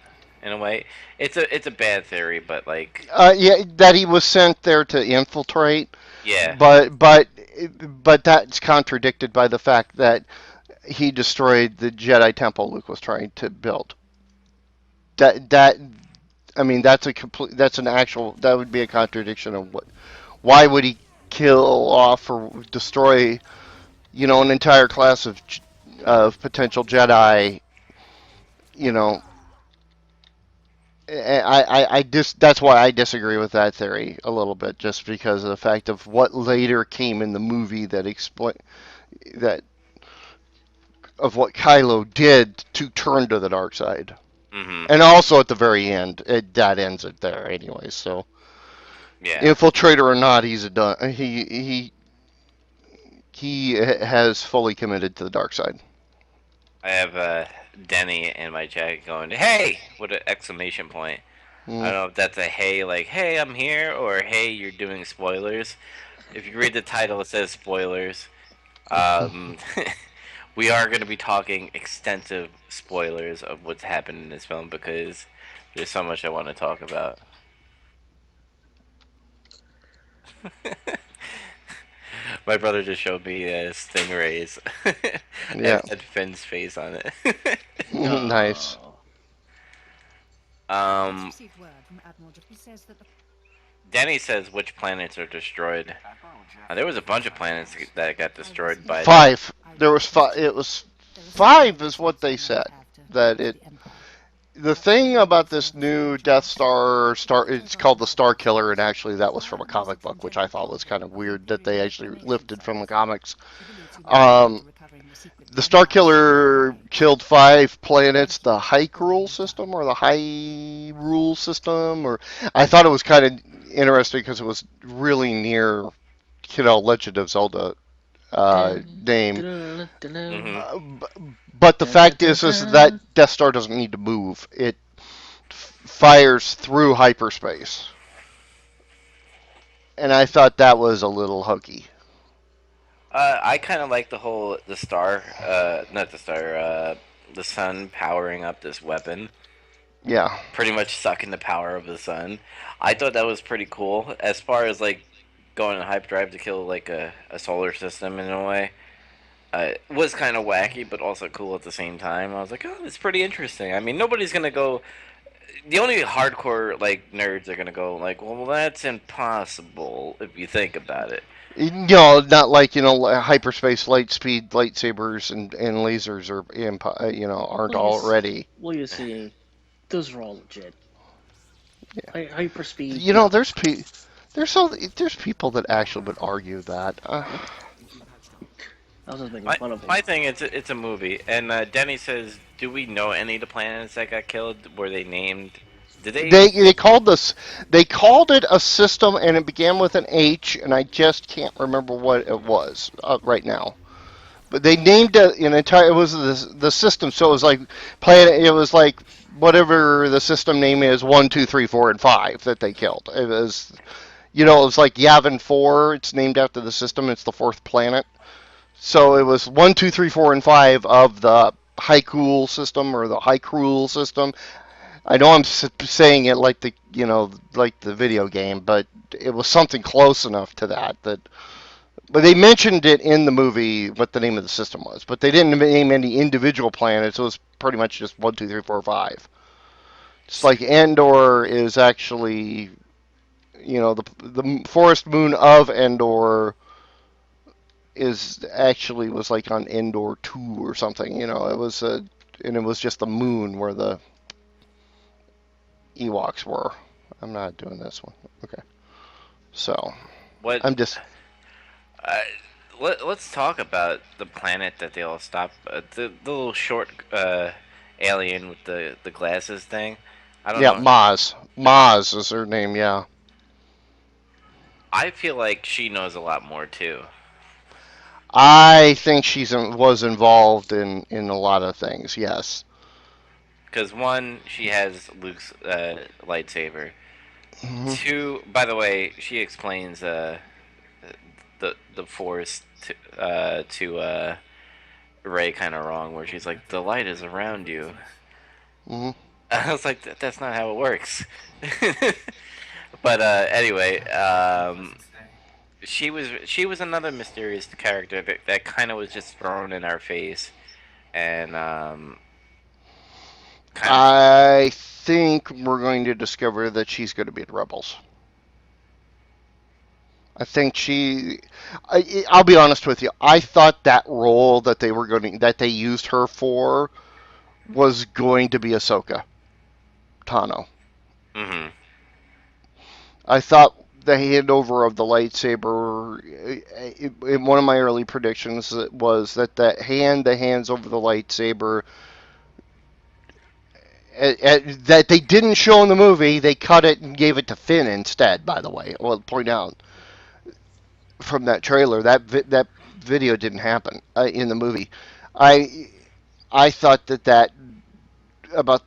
in a way. It's a bad theory, but like Yeah, that he was sent there to infiltrate, yeah. but that's contradicted by the fact that he destroyed the Jedi Temple Luke was trying to build. That I mean that's an actual that would be a contradiction of why would he kill off or destroy an entire class of potential Jedi, you know. That's why I disagree with that theory a little bit, just because of the fact of what later came in the movie that explain that of what Kylo did to turn to the dark side. Mm-hmm. And also at the very end, that ends it there anyway. So Yeah. Infiltrator or not, he's a done. He has fully committed to the dark side. I have Denny in my chat going, "Hey!" with an exclamation point. I Mm. don't know if that's a "Hey" like "Hey, I'm here" or "Hey, you're doing spoilers." If you read the title, it says spoilers. Um, we are going to be talking extensive spoilers of what's happened in this film because there's so much I want to talk about. My brother just showed me stingrays and Yeah. it had Finn's face on it. Nice. Oh. I've just um, received word from Admiral who says that the Danny says which planets are destroyed. There was a bunch of planets that got destroyed by the. 5. There was 5. It was 5 is what they said. That it. The thing about this new Death Star, it's called the Star Killer, and actually that was from a comic book, which I thought was kind of weird that they actually lifted from the comics. Um, the Star Killer killed 5 planets. The Hyrule system or the Hyrule system, or I thought it was kind of interesting because it was really near, Legend of Zelda Dun, name. dun, dun, Hmm. dun, But the dun, dun, fact dun, is that dun. Death Star doesn't need to move. It fires through hyperspace, and I thought that was a little hokey. I kind of like the star, not the star, the sun powering up this weapon, Yeah. pretty much sucking the power of the sun. I thought that was pretty cool. As far as like going in hyperdrive to kill like a solar system in a way, it was kind of wacky, but also cool at the same time. I was like, oh, it's pretty interesting. I mean, nobody's gonna go. The only hardcore like nerds are gonna go like, well, that's impossible if you think about it. Not like hyperspace light speed lightsabers and lasers are aren't Well, you see, already. well, you see, those are all legit. Yeah. Hyperspeed, yeah. There's people that actually would argue that. I was just making My fun of them. my thing is it's a movie, and Denny says, "Do we know any of the planets that got killed? Were they named? Did they?" They called it a system and it began with an H and I just can't remember what it was right now. But they named it an entire. It was the system, so it was like planet. It was like whatever the system name is, 1, 2, 3, 4, and 5 that they killed. It was, it was like Yavin 4. It's named after the system. It's the 4th planet. So it was 1, 2, 3, 4, and 5 of the Hyrule system or the Hyrule system. I know I'm saying it like like the video game, but it was something close enough to that. But they mentioned it in the movie what the name of the system was, but they didn't name any individual planets. It was pretty much just 1, 2, 3, 4, 5. It's like Endor is actually, the forest moon of Endor is actually was like on Endor 2 or something. And it was just the moon where the Ewoks were. I'm not doing this one. Okay. So, What? I'm just. Uh, let's talk about the planet that they all stopped. The little short alien with the glasses thing. I don't Yeah, know. Maz. Maz is her name, yeah. I feel like she knows a lot more too. I think was involved in a lot of things, yes. Because one, she has Luke's lightsaber. Hmm. Two, by the way, she explains the Force to Ray kind of wrong, where she's like, "The light is around you." Hmm. I was like, "That's not how it works." But anyway, she was another mysterious character that kind of was just thrown in our face, and kind of. I think we're going to discover that she's going to be the Rebels. I think I'll be honest with you. I thought that role that they used her for was going to be Ahsoka Tano. Hmm. I thought the handover of the lightsaber, in one of my early predictions, was that the hands over the lightsaber that they didn't show in the movie. They cut it and gave it to Finn instead. By the way, I will point out from that trailer that video didn't happen in the movie. I I thought that about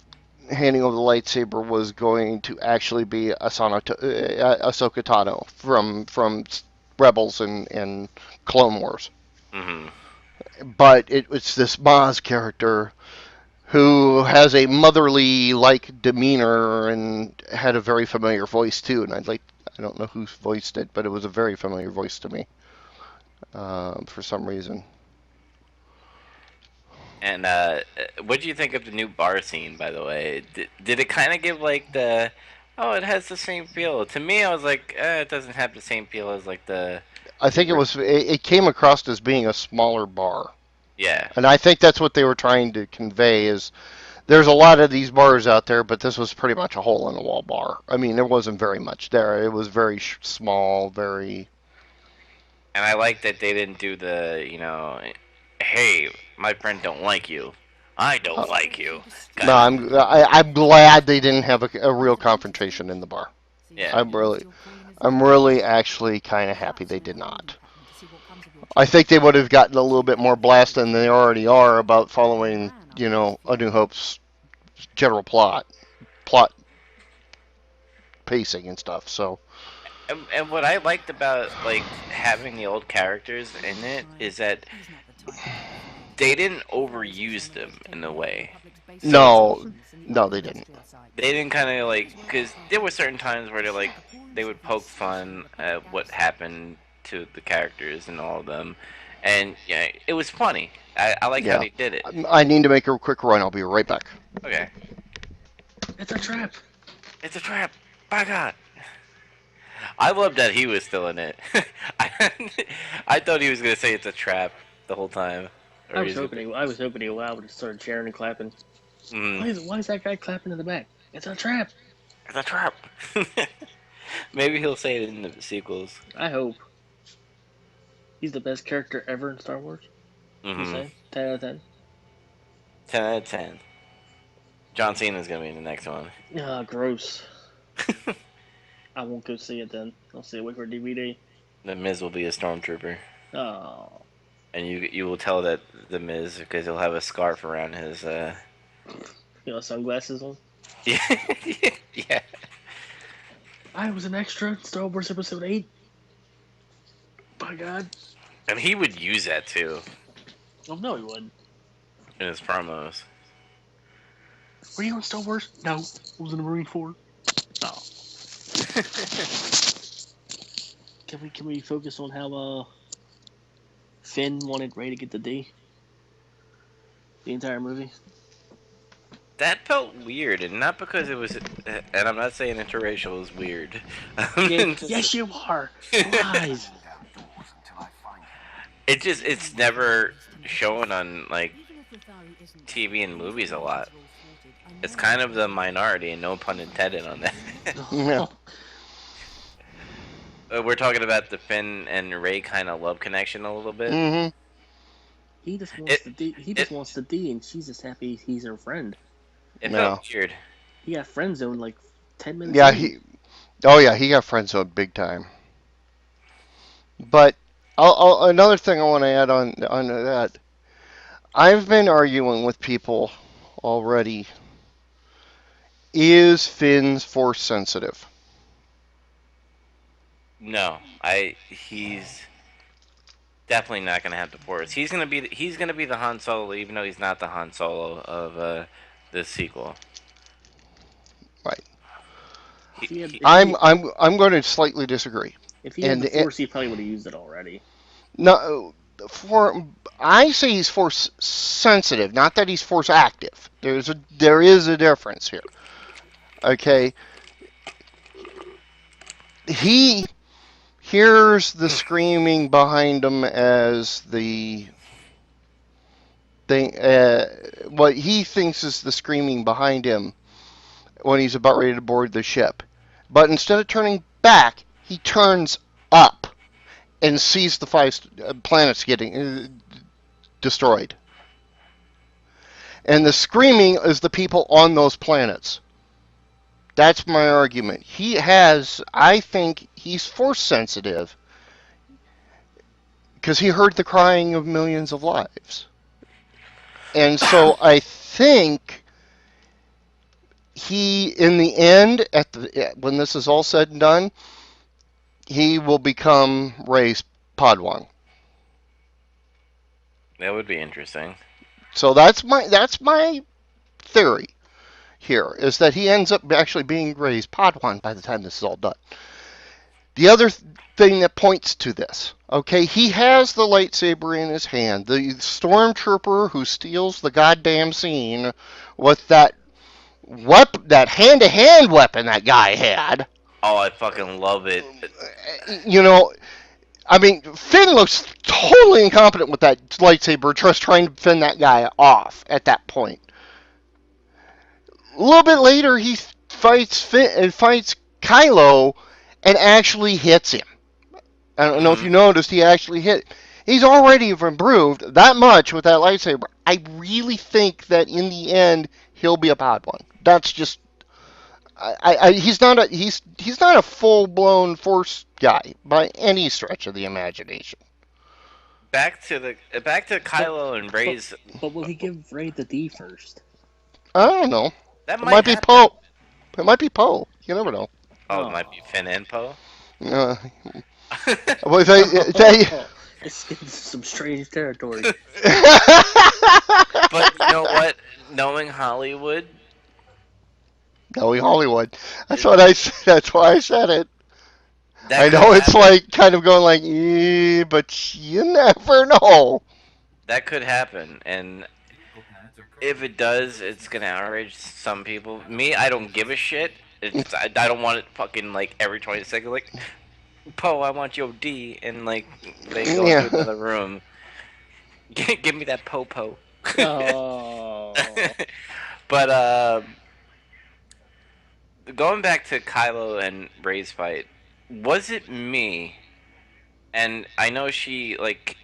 handing over the lightsaber was going to actually be Ahsoka Tano from Rebels and Clone Wars, Hmm. but it's this Maz character who has a motherly like demeanor and had a very familiar voice too. And I don't know who voiced it, but it was a very familiar voice to me for some reason. And what do you think of the new bar scene, by the way? Did it kind of give like the, oh, it has the same feel? To me, I was like, it doesn't have the same feel as like I the think it came across as being a smaller bar. yeah. And I think that's what they were trying to convey is there's a lot of these bars out there, but this was pretty much a hole in the wall bar. I mean, there wasn't very much there. It was very small, very. And I like that they didn't do the, hey, my friend don't like you. I don't like you. No, Kind of. I'm glad they didn't have a real confrontation in the bar. Yeah. I'm really actually kind of happy they did not. I think they would have gotten a little bit more blasted than they already are about following, A New Hope's general plot pacing and stuff. So And what I liked about like having the old characters in it is that they didn't overuse them in a way. no, they didn't. They didn't kind of like, because there were certain times where they would poke fun at what happened to the characters and all of them, and yeah, it was funny. I like how Yeah. they did it. I need to make a quick run. I'll be right back. Okay, It's a trap. it's a trap. By God, I love that he was still in it. I thought he was gonna say it's a trap the whole time. Or I was he's gonna- hoping he would have started cheering and clapping. Mm, Why is that guy clapping in the back? It's a trap. it's a trap. Maybe he'll say it in the sequels. I hope. He's the best character ever in Star Wars. You Hmm. say 10 out of 10. 10 out of 10. John Cena's gonna be in the next one. Ah, gross. I won't go see it then. I'll see it wait for DVD. The Miz will be a stormtrooper, Oh, and you will tell that the Miz because he'll have a scarf around his sunglasses on. yeah. Yeah. I was an extra in Star Wars Episode 8. By God. And he would use that too Oh, no, he wouldn't. in his promos. Were you in Star Wars? No. I was in the Marine Corps. Oh. Can we focus on how Finn wanted Rey to get the D? The entire movie? That felt weird, and not because it was. And I'm not saying interracial is weird. Yes, you are. Lies. It's never shown on like TV and movies a lot. It's kind of the minority, and no pun intended on that. Yeah. We're talking about the Finn and Ray kind of love connection a little bit. Mm-hmm. He just wants the D. He just wants the D, and she's just happy he's her friend. It No. felt weird. He got friend zoned like 10 minutes. Yeah, in. he got friend zoned big time. But another thing I want to add on that, I've been arguing with people already. Is Finn's force sensitive? No, he's definitely not gonna have the Force. He's gonna be the Han Solo, even though he's not the Han Solo of this sequel. Right. If he had- I'm going to slightly disagree. If he had and the Force, he probably would have used it already. No, I say he's force sensitive, not that he's force active. There is a difference here. Okay. He hears the screaming behind him as the thing. What he thinks is the screaming behind him when he's about ready to board the ship. But instead of turning back, he turns up and sees the five planets getting destroyed. And the screaming is the people on those planets. That's my argument. I think he's force sensitive because he heard the crying of millions of lives. And so I think in the end, when this is all said and done, he will become Rey's Padawan. That would be interesting. So that's my theory here is that he ends up actually being Rey's Padawan by the time this is all done. The other thing that points to this, okay, he has the lightsaber in his hand. The stormtrooper who steals the goddamn scene with that that hand-to-hand weapon that guy had. Oh, I fucking love it. You know, I mean, Finn looks totally incompetent with that lightsaber, just trying to fend that guy off at that point. A little bit later, he fights Kylo and actually hits him. I don't know if you noticed, he actually hit. He's already improved that much with that lightsaber. I really think that in the end, he'll be a Padawan. That's just. He's not a full blown Force guy by any stretch of the imagination. Back to Kylo and Rey's. But will he give Rey the D first? I don't know. That It might be happen. Poe. It might be Poe. You never know. Oh, it might be Finn and Poe. Well, It's some strange territory. But you know what? Knowing Hollywood, Knowing Hollywood. That's why I said it. that I could know it's happen. like kind of going like, but you never know. That could happen, and if it does, it's gonna outrage some people. Me, I don't give a shit. I don't want it fucking like every 20 seconds, like, Poe, I want your D, and like they go Yeah. into another room. Give me that Poe. Oh. But going back to Kylo and Rey's fight, was it me? And I know she like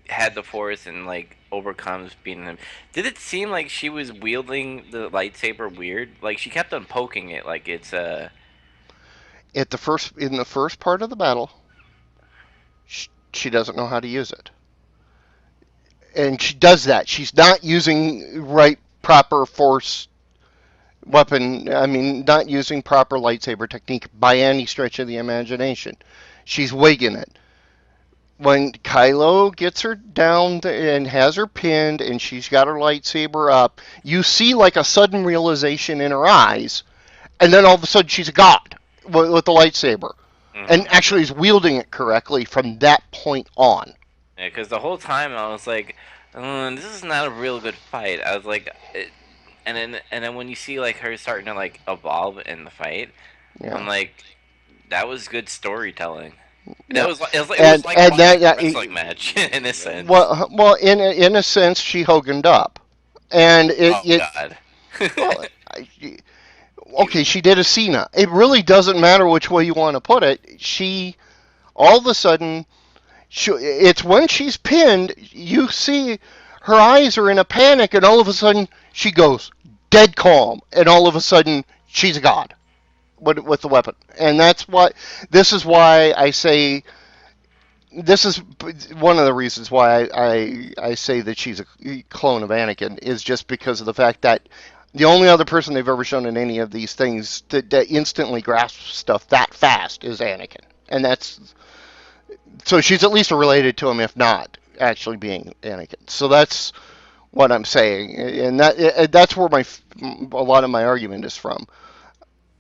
had the Force and like overcomes beating him. Did it seem like she was wielding the lightsaber weird? Like she kept on poking it, like it's In the first part of the battle, she doesn't know how to use it, and she does that. She's not using proper Force weapon. I mean, not using proper lightsaber technique by any stretch of the imagination. She's wigging it. When Kylo gets her down and has her pinned and she's got her lightsaber up, you see like a sudden realization in her eyes, and then all of a sudden she's a god with the lightsaber, and actually is wielding it correctly from that point on. yeah, because the whole time I was like, this is not a real good fight. I was like, and then when you see like her starting to like evolve in the fight, Yeah. I'm like, that was good storytelling. Yeah. It was like And watching that a wrestling match in a sense. well, in a sense, she Hoganed up, and God. well, okay, she did a Cena. It really doesn't matter which way you want to put it. She all of a sudden, it's when she's pinned, you see her eyes are in a panic, and all of a sudden she goes dead calm, and all of a sudden she's a god with the weapon, and this is why I say. This is one of the reasons why I say that she's a clone of Anakin is just because of the fact that the only other person they've ever shown in any of these things that instantly grasps stuff that fast is Anakin, and so she's at least related to him, if not actually being Anakin. So that's what I'm saying, and that's where a lot of my argument is from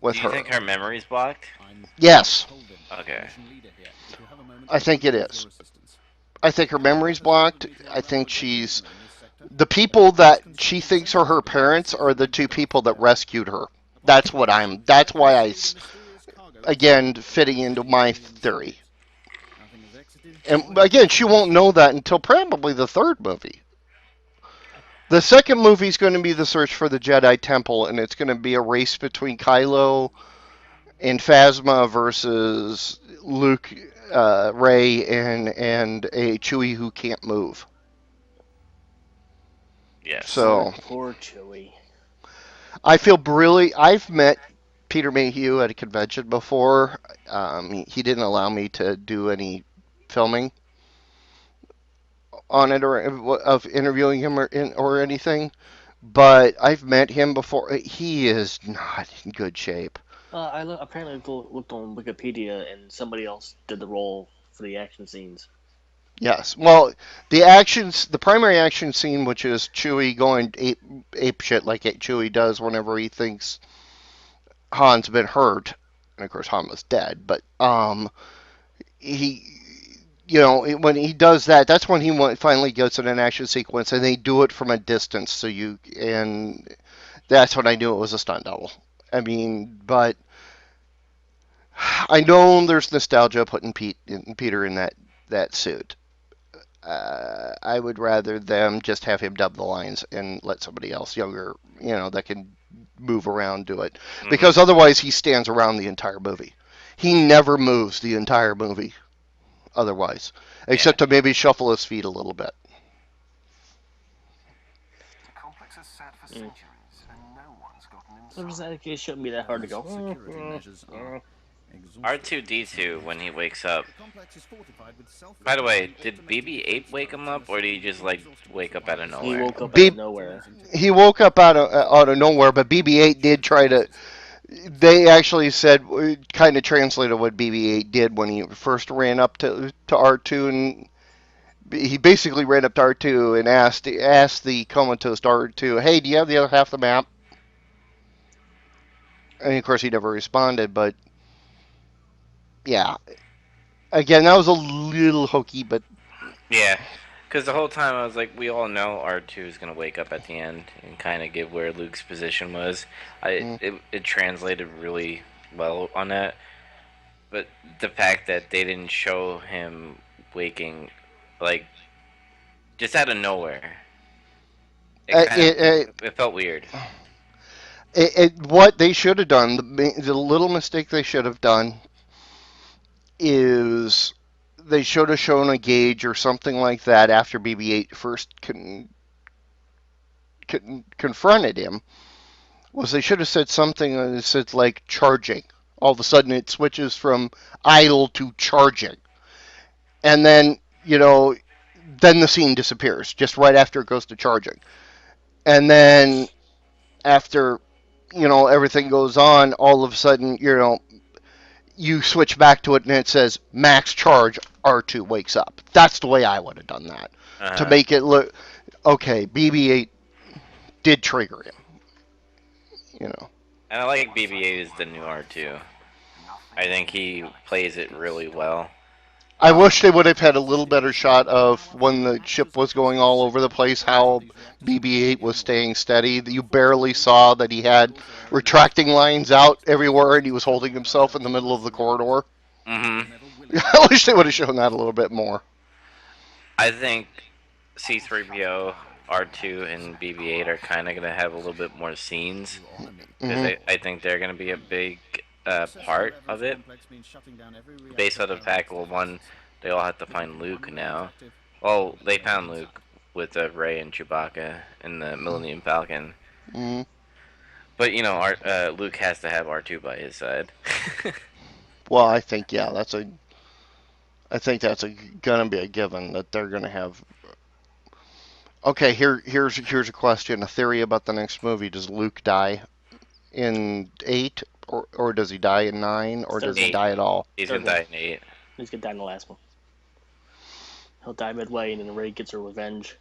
with Do you her. think her memory's blocked? Yes, Okay. I think it is. I think her memory's blocked. I think the people that she thinks are her parents are the two people that rescued her. That's why again, fitting into my theory. And again, she won't know that until probably the third movie. The second movie is going to be the search for the Jedi Temple, and it's going to be a race between Kylo and Phasma versus Luke, Rey, and a Chewie who can't move. Yes. So Poor Chewie. I feel really. I've met Peter Mayhew at a convention before. He didn't allow me to do any filming on it or of interviewing him or anything. But I've met him before. He is not in good shape. Apparently looked on Wikipedia, and somebody else did the role for the action scenes. Yes. Well, the primary action scene, which is Chewie going ape shit like Chewie does whenever he thinks Han's been hurt, and of course Han was dead. But he, when he does that, that's when he finally gets in an action sequence, and they do it from a distance. And that's when I knew it was a stunt double. I mean, but I know there's nostalgia putting Peter in that suit. I would rather them just have him dub the lines and let somebody else younger, that can move around do it. Because otherwise he stands around the entire movie. He never moves the entire movie otherwise, Yeah. except to maybe shuffle his feet a little bit. Mm. It shouldn't be that hard to go. R2D2 when he wakes up. By the way, did BB-8 wake him up, or did he just like wake up out of He nowhere? woke up out of B- nowhere. he woke up out of nowhere, but BB-8 did try to. They actually said, kind of translated what BB-8 did when he first ran up to R2, and he basically ran up to R2 and asked the comatose R2, "Hey, do you have the other half of the map?" And of course, he never responded. But yeah, again, that was a little hokey, but Yeah, because the whole time I was like, we all know R2 is gonna wake up at the end and kind of give where Luke's position was. mm, It translated really well on that, but the fact that they didn't show him waking, like just out of nowhere, it kind of it, it felt weird. what they should have done, the little mistake they should have done is they should have shown a gauge or something like that after BB-8 first confronted him. Was they should have said something that said like charging. All of a sudden, it switches from idle to charging, and then the scene disappears just right after it goes to charging, and then after everything goes on, all of a sudden you switch back to it and it says max charge. R2 wakes up. That's the way I would have done that to Uh-huh. make it look okay. BB-8 did trigger him. You know. And I like BB-8 as the new R2. I think he plays it really well. I wish they would have had a little better shot of when the ship was going all over the place, how BB-8 was staying steady. You barely saw that he had retracting lines out everywhere and he was holding himself in the middle of the corridor. hmm I wish they would have shown that a little bit more. I think C3PO, R2, and BB-8 are kind of gonna have a little bit more scenes because Hmm I think they're gonna be a big part of it. Based on the fact, well, one, they all have to find Luke now. Well, they found Luke with Rey and Chewbacca in the Millennium Falcon. hmm But Luke has to have R2 by his side. Well, I think I think that's gonna be a given that they're gonna have. Okay, here's a question, a theory about the next movie. Does Luke die in 8, or does he die in 9, or does he Eight. die at all? He's Third gonna one. die in 8. He's gonna die in the last one. He'll die midway, and then Rey gets her revenge.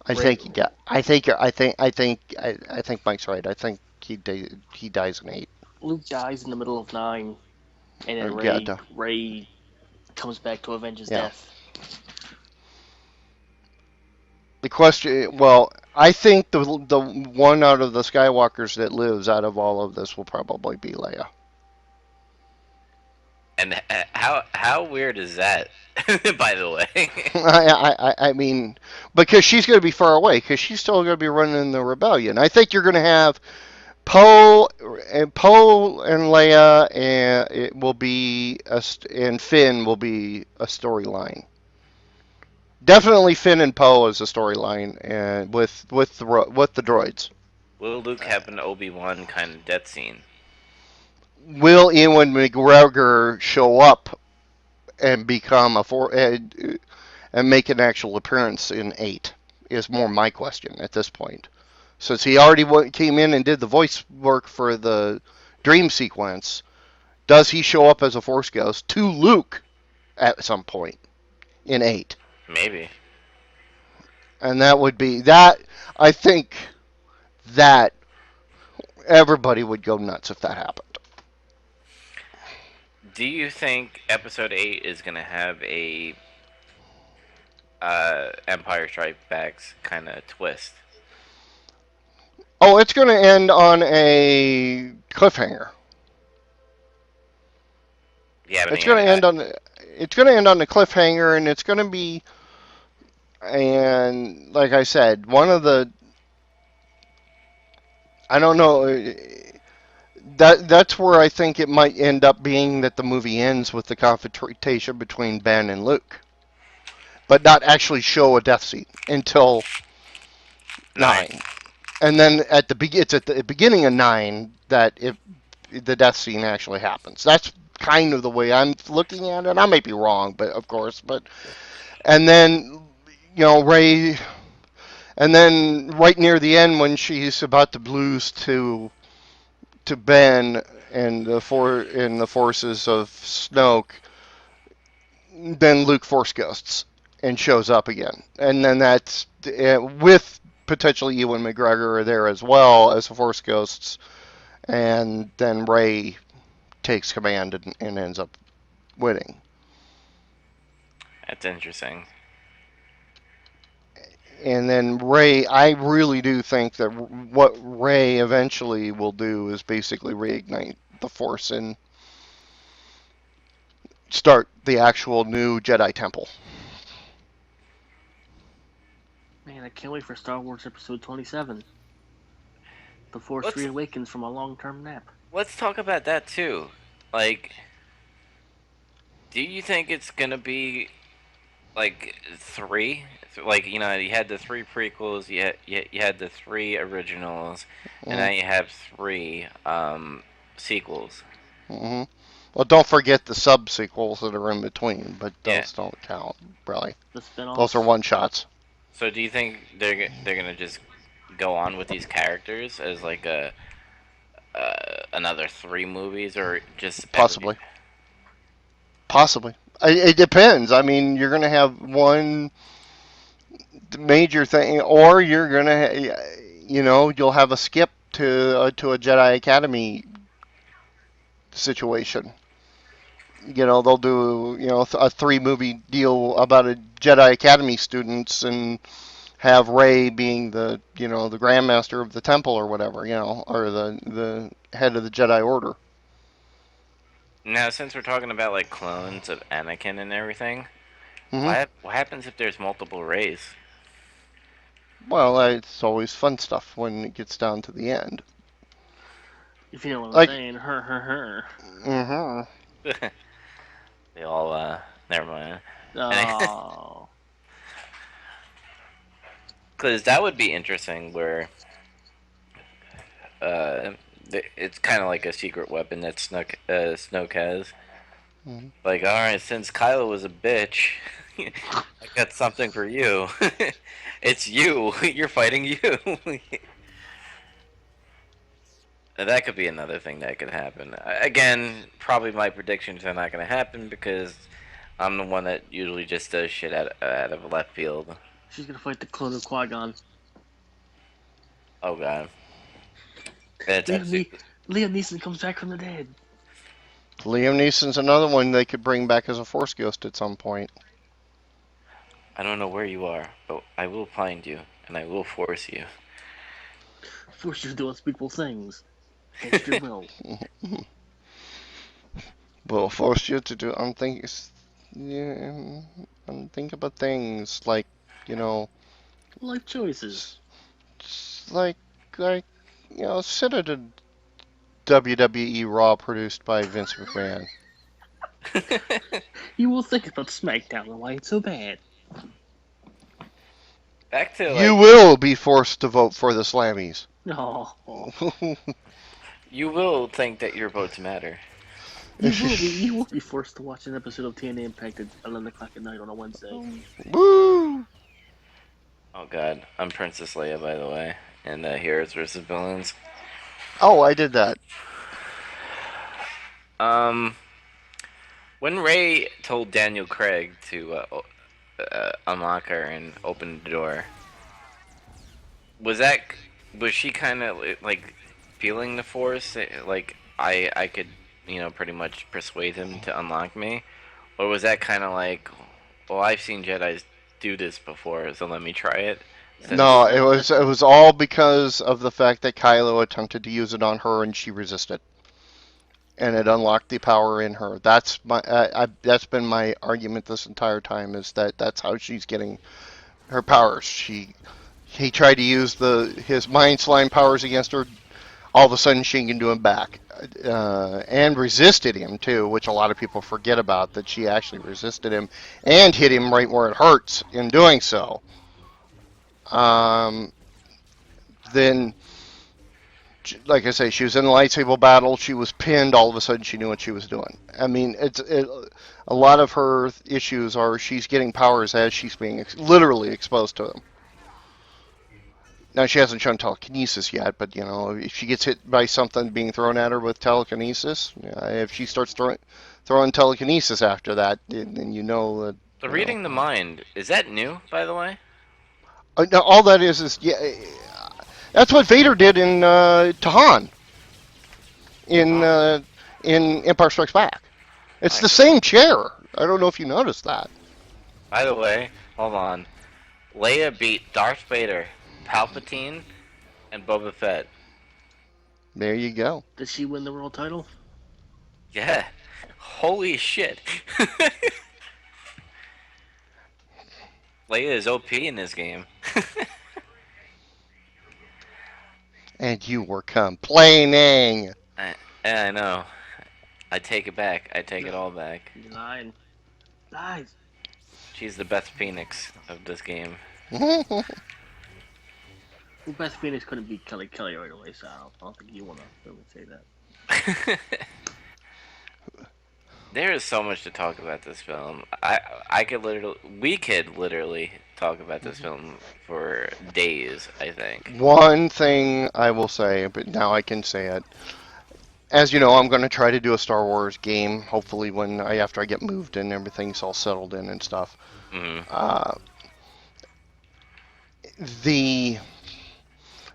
I think yeah. I think Mike's right. I think he dies in 8. Luke dies in the middle of 9, and then Or, yeah, Rey comes back to avenge his yeah. death. The question, well, I think the one out of the Skywalkers that lives out of all of this will probably be Leia. And how weird is that? By the way. I mean, because she's going to be far away, because she's still going to be running the rebellion. I think you're going to have Poe and Leia, and and Finn will be a storyline. Definitely Finn and Poe as a storyline, and with the droids. Will Luke have an Obi-Wan kind of death scene? Will Ewan McGregor show up and become and make an actual appearance in 8? Is more my question at this point. Since he already came in and did the voice work for the dream sequence, does he show up as a Force ghost to Luke at some point in 8? Maybe. And that would be that. I think that everybody would go nuts if that happened. Do you think Episode 8 is gonna have a Empire Strikes Back kind of twist? Oh, it's going to end on a cliffhanger. Yeah, It's going to end on the cliffhanger, and it's going to be, and like I said, one of the, I don't know, that's where I think it might end up being, that the movie ends with the confrontation between Ben and Luke, but not actually show a death scene until 9. And then it's at the beginning of 9 that the death scene actually happens. That's kind of the way I'm looking at it. I may be wrong, but of course, and then Ray, and then right near the end when she's about to lose to Ben and the forces of Snoke, then Luke Force Ghosts and shows up again, and then that's with potentially Ewan McGregor there as well as the Force Ghosts, and then Ray takes command and ends up winning. That's interesting. And then Ray, I really do think that what Ray eventually will do is basically reignite the Force and start the actual new Jedi Temple. Man, I can't wait for Star Wars Episode 27. The Force reawakens from a long-term nap. Let's talk about that too. Like, do you think it's gonna be like 3? Like, you had the 3 prequels, you had the 3 originals, and now you have 3 sequels. Mm-hmm. Well, don't forget the sub sequels that are in between, but those don't count really. The spin-offs. Those are one shots. So, do you think they're gonna just go on with these characters as like another 3 movies, or just possibly? Possibly. It depends. I mean, you're gonna have one major thing, or you're gonna, you'll have a skip to a Jedi Academy situation. They'll do a 3-movie deal about a Jedi Academy students and have Rey being the the Grandmaster of the Temple or whatever, or the head of the Jedi Order. Now, since we're talking about like clones of Anakin and everything, Mm-hmm. what happens if there's multiple Reys? Well, it's always fun stuff when it gets down to the end. If you know what I'm saying, her. Mm-hmm. They all, never mind. Oh. Because that would be interesting, where it's kind of like a secret weapon that Snoke has. Mm-hmm. Like, alright, since Kylo was a bitch, I got something for you. It's you. You're fighting you. That could be another thing that could happen. Again, probably my predictions are not going to happen because I'm the one that usually just does shit out of left field. She's gonna fight the clone of Qui-Gon. Oh god. Liam Neeson comes back from the dead. Liam Neeson's another one they could bring back as a Force ghost at some point. I don't know where you are, but I will find you, and I will force you. Force you to do unspeakable things. Against your will. Will force you to do unthinkable things, like, Life choices. like, sit at a WWE Raw produced by Vince McMahon. You will think about SmackDown and why it's so bad. Back to You like will be forced to vote for the Slammies. No, you will think that your votes matter. you will be forced to watch an episode of TNA Impact at 11 o'clock at night on a Wednesday. Woo! Oh God, I'm Princess Leia, by the way, and Heroes versus Villains. Oh, I did that. Um, when Ray told Daniel Craig to unlock her and open the door, was that was she kind of like feeling the Force? Like I could pretty much persuade him to unlock me, or was that kind of like, well, I've seen Jedi's do this before, so let me try it. Since No, it was all because of the fact that Kylo attempted to use it on her and she resisted, and it unlocked the power in her. That's been my argument this entire time, is that that's how she's getting her powers. He tried to use his mind slime powers against her. All of a sudden, she can do them back, and resisted him too, which a lot of people forget about. That she actually resisted him and hit him right where it hurts in doing so. Um, then, like I say, she was in a lightsaber battle. She was pinned. All of a sudden, she knew what she was doing. I mean, a lot of her issues are she's getting powers as she's being literally exposed to them. Now, she hasn't shown telekinesis yet, but if she gets hit by something being thrown at her with telekinesis, if she starts throwing telekinesis after that, then you know that. the reading the mind, is that new, by the way? Now, all that is yeah, that's what Vader did in Tahan in Empire Strikes Back. It's the same chair. I don't know if you noticed that. By the way, hold on. Leia beat Darth Vader, Palpatine, and Boba Fett. There you go. Did she win the world title? Yeah. Holy shit. Leia is OP in this game. And you were complaining. I know. I take it back. I take it all back. You're lying. Lies. She's the Beth Phoenix of this game. Well, Beth Phoenix couldn't beat Kelly right away, so I don't think you want to really say that. There is so much to talk about this film. We could literally talk about this film for days, I think. One thing I will say, but now I can say it. As you know, I'm going to try to do a Star Wars game. Hopefully, after I get moved and everything's all settled in and stuff. Mm-hmm. The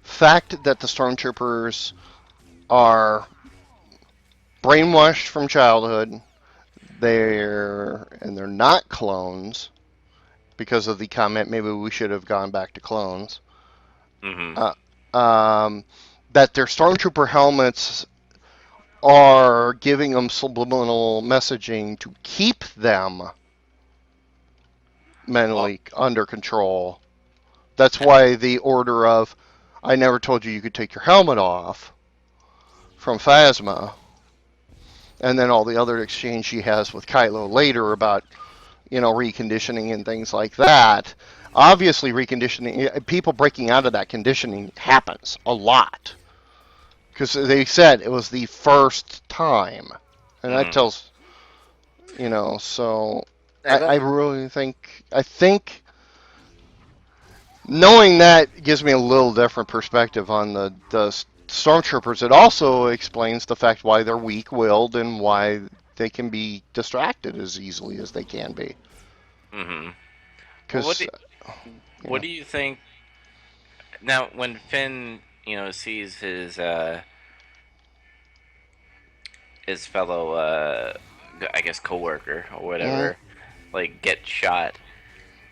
fact that the stormtroopers are brainwashed from childhood, they're not clones, because of the comment maybe we should have gone back to clones. Mm-hmm. That their stormtrooper helmets are giving them subliminal messaging to keep them mentally under control. That's why the order of, I never told you could take your helmet off, from Phasma, and then all the other exchange she has with Kylo later about, reconditioning and things like that. Obviously, reconditioning, people breaking out of that conditioning happens a lot. Because they said it was the first time. And that tells, so I really think, knowing that gives me a little different perspective on the stormtroopers. It also explains the fact why they're weak-willed and why they can be distracted as easily as they can be. Mm-hmm. Because what do you think? Now, when Finn, sees his fellow, I guess, coworker or whatever, like get shot,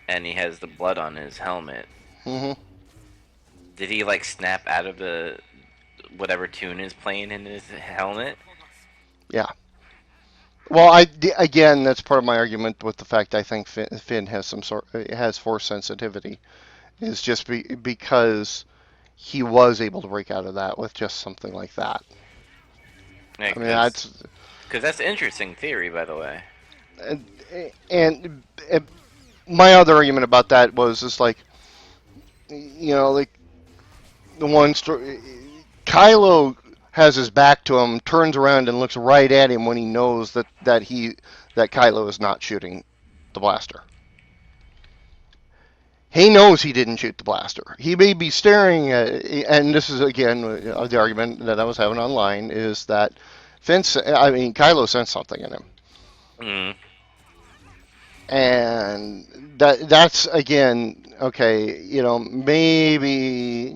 and he has the blood on his helmet. Mm-hmm. Did he like snap out of the whatever tune is playing in his helmet? Yeah. Well, again, that's part of my argument with the fact I think Finn has force sensitivity, is just because he was able to break out of that with just something like that. Yeah, I mean, because that's an interesting theory, by the way. And my other argument about that was just like, you know, like the one story, Kylo has his back to him, turns around and looks right at him when he knows that Kylo is not shooting the blaster. He knows he didn't shoot the blaster. He may be staring at, and this is again the argument that I was having online is that Kylo sensed something in him, Mm. and that's again okay. You know, maybe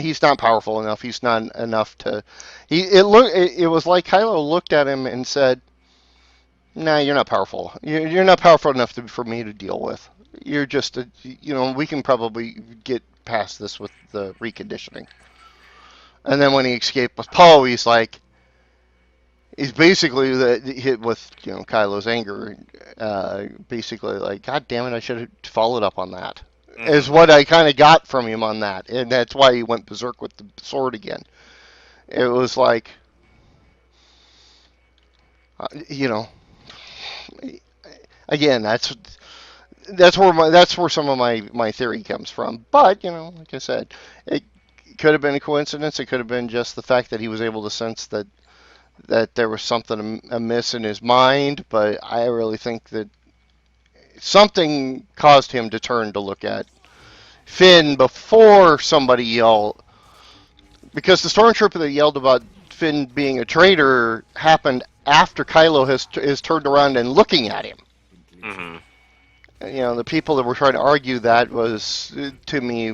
he's not powerful enough. He's not enough to. It was like Kylo looked at him and said, "Nah, you're not powerful. You're not powerful enough for me to deal with. You're just we can probably get past this with the reconditioning." And then when he escaped with Poe, he's basically hit with Kylo's anger, basically like, God damn it, I should have followed up on that. Is what I kind of got from him on that, and that's why he went berserk with the sword again. It was like, you know, again, that's where some of my theory comes from. But like I said, it could have been a coincidence. It could have been just the fact that he was able to sense that there was something amiss in his mind. But I really think that something caused him to turn to look at Finn before somebody yelled, because the stormtrooper that yelled about Finn being a traitor happened after Kylo has turned around and looking at him. Mm-hmm. The people that were trying to argue that was, to me,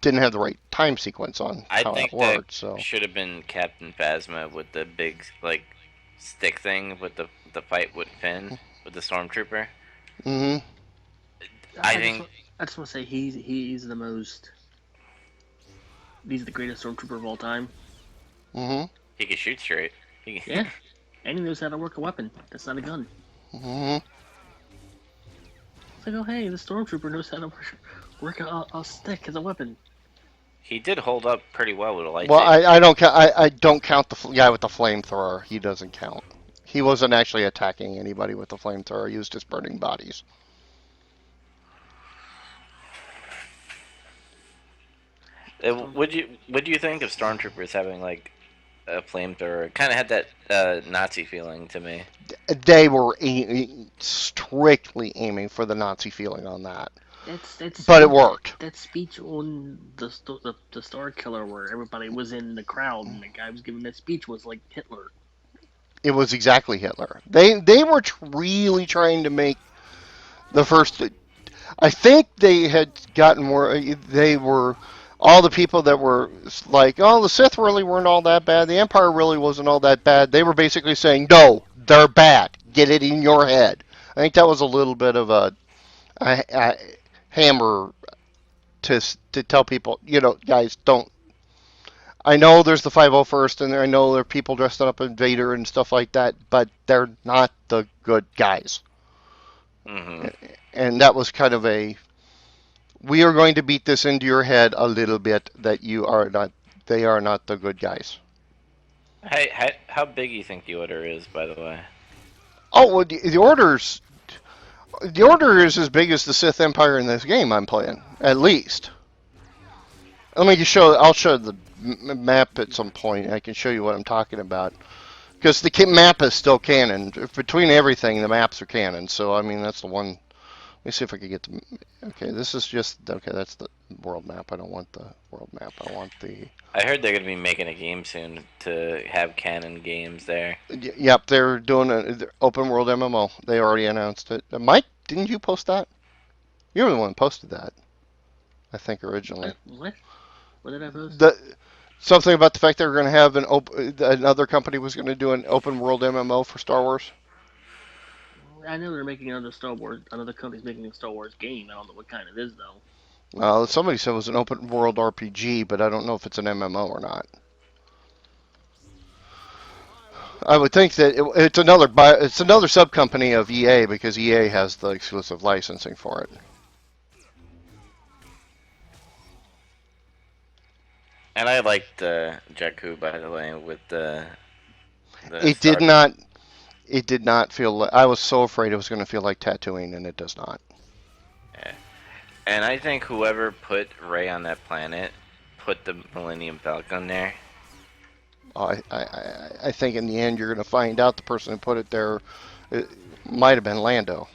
didn't have the right time sequence on I how that think worked. that So should have been Captain Phasma with the big like stick thing with the fight with Finn with the stormtrooper. hmm I I just think wa- I just want to say he's the most. He's the greatest stormtrooper of all time. hmm he can shoot straight. He, Yeah, and he knows how to work a weapon. That's not a gun. hmm It's like, oh hey, the stormtrooper knows how to work a stick as a weapon. he did hold up pretty well with a Well, lightsaber. I don't count the guy with the flamethrower. He doesn't count. He wasn't actually attacking anybody with the flamethrower. He was just burning bodies. What do you think of stormtroopers having like a flamethrower? Kind of had that Nazi feeling to me. They were strictly aiming for the Nazi feeling on that, That's but it worked. that speech on the Star Killer where everybody was in the crowd and the guy was giving that speech was like Hitler. It was exactly Hitler. They were really trying to make the first. I think they had gotten more. They were all the people that were like, oh, the Sith really weren't all that bad. The Empire really wasn't all that bad. They were basically saying, no, they're bad. Get it in your head. I think that was a little bit of a hammer to tell people, guys, don't. I know there's the 501st, and I know there are people dressed up as Vader and stuff like that, but they're not the good guys. Mm-hmm. And that was kind of we are going to beat this into your head a little bit that they are not the good guys. Hey, how big do you think the order is, by the way? Oh, well, the order is as big as the Sith Empire in this game I'm playing, at least. I'll show the map at some point. I can show you what I'm talking about. Because the map is still canon. Between everything, the maps are canon. So, that's the one. Let me see if I can get the. Okay, this is just. Okay, that's the world map. I don't want the world map. I want the. I heard they're gonna be making a game soon to have canon games there. Yep, they're doing an open world MMO. They already announced it. Mike, didn't you post that? You were the one who posted that, I think, originally. What? What did I post? Something about the fact they were going to have another company was going to do an open world MMO for Star Wars. I know they're making another company's making a Star Wars game. I don't know what kind it is though. Well, somebody said it was an open world RPG, but I don't know if it's an MMO or not. I would think that it's another sub company of EA because EA has the exclusive licensing for it. And I liked Jakku, by the way, with the It did not. It did not feel. I was so afraid it was going to feel like Tatooine, and it does not. Yeah. And I think whoever put Rey on that planet put the Millennium Falcon there. I think in the end you're going to find out the person who put it there it might have been Lando.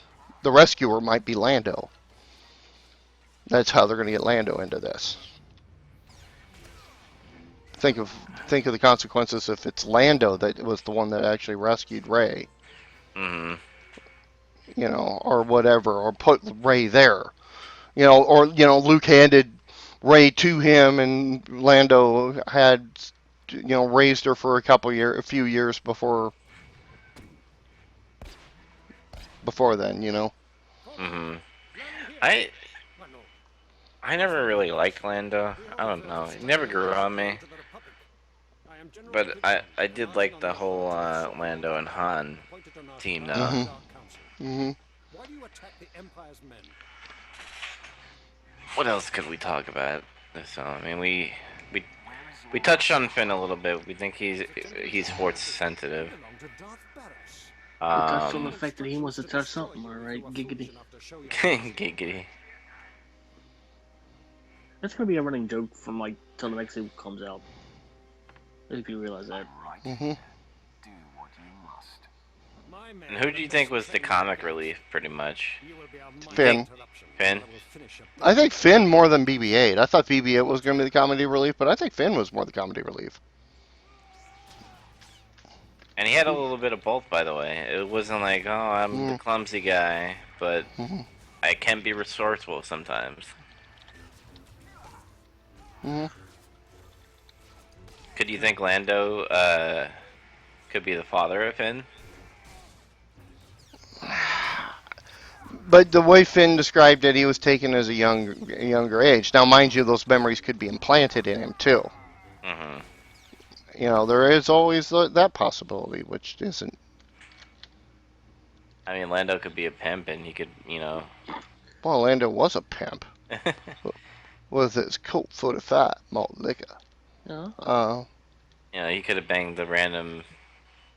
The rescuer might be Lando. That's how they're going to get Lando into this. Think of the consequences if it's Lando that was the one that actually rescued Rey, Mm-hmm. or whatever, or put Rey there, or Luke handed Rey to him, and Lando had raised her for a few years before then. Mm-hmm. I I never really liked Lando. I don't know. He never grew on me. But I did like the whole Lando and Han team though. Mm-hmm. What else could we talk about? So I mean we touched on Finn a little bit. We think he's force sensitive. We touched on the Um, fact that he wants to touch something, alright? Giggity. giggity. That's gonna be a running joke from like till the next season comes out. If you realize that. Mm-hmm. And who do you think was the comic relief, pretty much? Finn. Finn? I think Finn more than BB-8. I thought BB-8 was going to be the comedy relief, but I think Finn was more the comedy relief. And he had a little bit of both, by the way. It wasn't like, oh, I'm the clumsy guy, but I can be resourceful sometimes. Mm-hmm. Could you think Lando could be the father of Finn? But the way Finn described it, he was taken as a younger age. Now, mind you, those memories could be implanted in him too. Mm-hmm. There is always that possibility, which isn't. I mean, Lando could be a pimp, and he could, Well, Lando was a pimp with his Colt 45 malt liquor. Yeah. He could have banged the random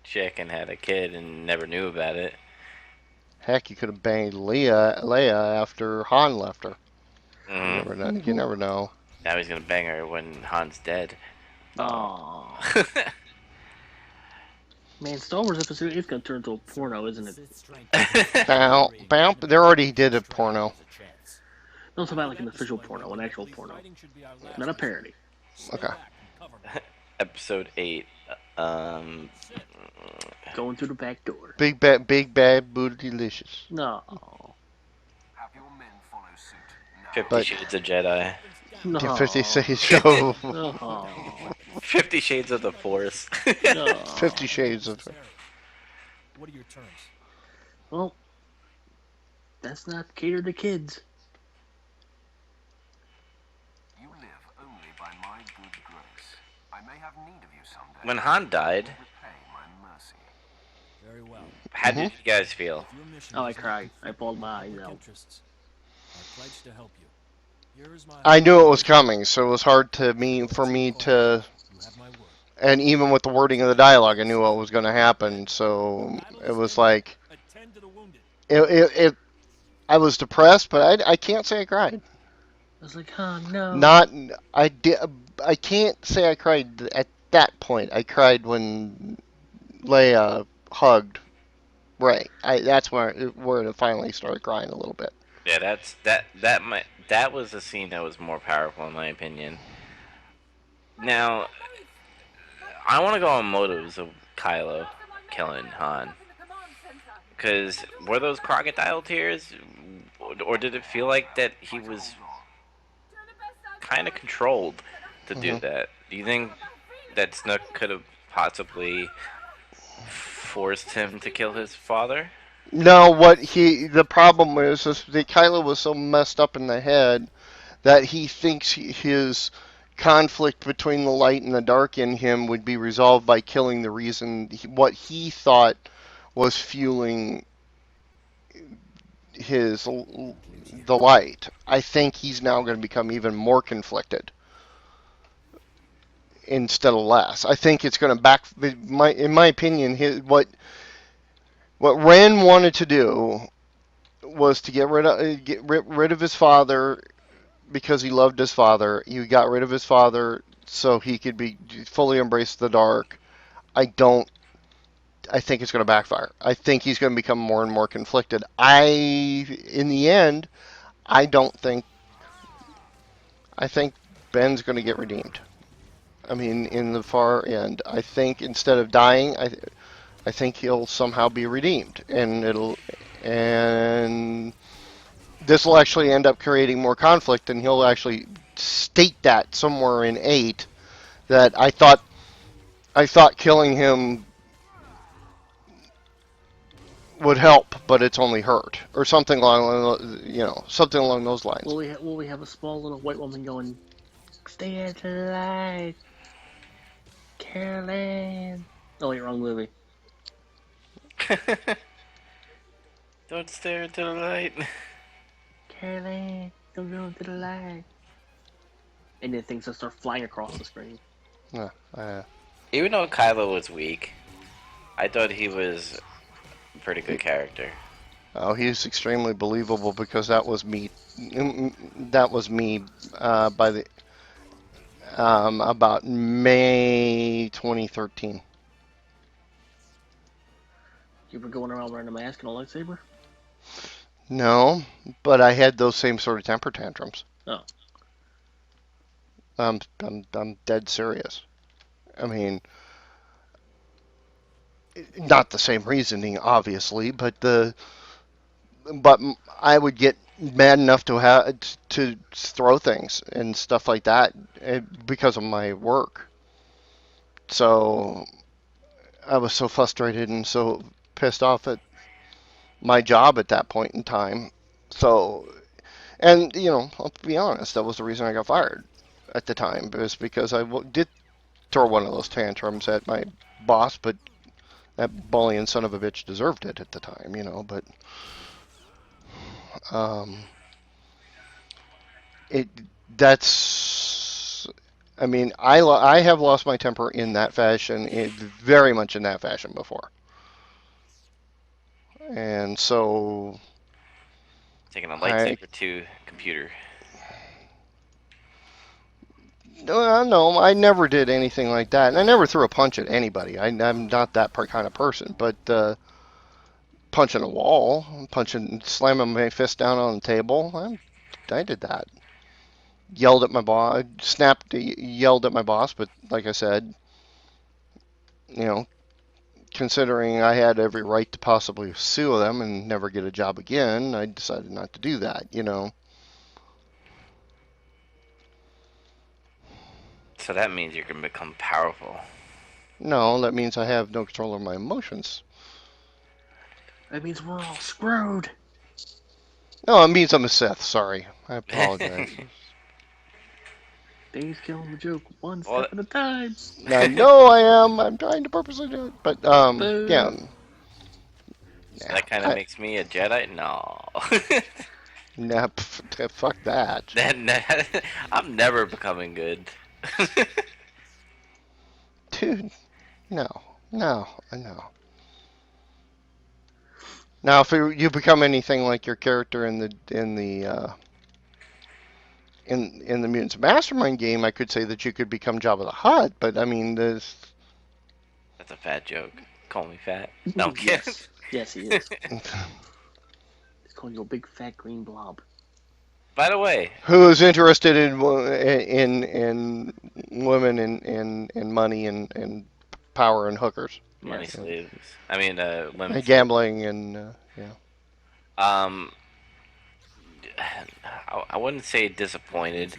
chick and had a kid and never knew about it. Heck, you could have banged Leia after Han left her. Mm-hmm. You never know. Now he's gonna bang her when Han's dead. Aww. Man, Star Wars Episode 8 is gonna turn into a porno, isn't it? Bow. They already did a porno. No, it's about like an official porno, an actual porno. Not a parody. Okay. Episode 8. Going through the back door. Big bad booty delicious. No. 50 Shades of Jedi. No. 50 Shades of No. 50 Shades of the Force. No. 50 Shades of. What are your terms? Well, that's not catered to kids. You live only by my good grace. I may have need of you someday. When Han died, Repay my mercy. Very well. how did you guys feel? Your mission Oh, I is cried. I bawled my eyes public out. interests. I pledge to help you. Here is my I knew it was coming, so it was hard for me to. You have my word. And even with the wording of the dialogue, I knew what was going to happen. So it was like Attend to the wounded. it. I was depressed, but I can't say I cried. I was like, oh no. Not I did. I can't say I cried at that point. I cried when Leia hugged Rey. That's where it finally started crying a little bit. Yeah, that was a scene that was more powerful in my opinion. Now, I want to go on motives of Kylo killing Han. Because were those crocodile tears, or did it feel like that he was kind of controlled to do that? Do you think that Snook could have possibly forced him to kill his father? No, the problem is that Kylo was so messed up in the head that he thinks his conflict between the light and the dark in him would be resolved by killing what he thought was fueling the light. I think he's now going to become even more conflicted instead of less. I think it's going to in my opinion, what Ren wanted to do was to get rid of his father because he loved his father. He got rid of his father so he could be fully embrace the dark. I don't. I think it's going to backfire. I think he's going to become more and more conflicted. In the end, I don't think. I think Ben's going to get redeemed. I mean, in the far end, I think instead of dying, I think he'll somehow be redeemed, and this will actually end up creating more conflict, and he'll actually state that somewhere in 8 that I thought killing him would help, but it's only hurt, or something along something along those lines. Will we have a small little white woman going, "Stay out to the light, Carolyn"? Oh, wait, wrong movie. Don't stare into the light. Carolyn, don't go into the light. And then things just start flying across the screen. Even though Kylo was weak, I thought he was a pretty good character. Oh, he's extremely believable because that was me. That was me by the about May 2013. You were going around wearing a mask and a lightsaber? No, but I had those same sort of temper tantrums. Oh. I'm dead serious. I mean, not the same reasoning, obviously, but I would get mad enough to throw things and stuff like that because of my work. So I was so frustrated and so pissed off at my job at that point in time. So, and I'll be honest, that was the reason I got fired at the time, was because I did throw one of those tantrums at my boss, but that bullying son of a bitch deserved it at the time, but it that's I mean, I have lost my temper in that fashion, very much in that fashion before. And so Taking a lightsaber to computer. No, I never did anything like that, and I never threw a punch at anybody. I'm not that kind of person. But punching a wall, slamming my fist down on the table, I did that. Yelled at my boss, yelled at my boss. But like I said, considering I had every right to possibly sue them and never get a job again, I decided not to do that. So that means you can become powerful. No, that means I have no control over my emotions. That means we're all screwed. No, it means I'm a Sith. Sorry, I apologize. Dave's killing the joke one step at a time. I know I am. I'm trying to purposely do it, but yeah. That kind of makes me a Jedi? No. Nah, fuck that. I'm never becoming good. Dude, no. Now, if you become anything like your character in the Mutants Mastermind game, I could say that you could become Jabba the Hutt. But I mean, That's a fat joke. Call me fat. No, I'm kidding. Yes, he is. He's calling you a big fat green blob. By the way, who is interested in women and money and power and hookers, money slaves. I mean, women. and gambling and yeah. I wouldn't say disappointed,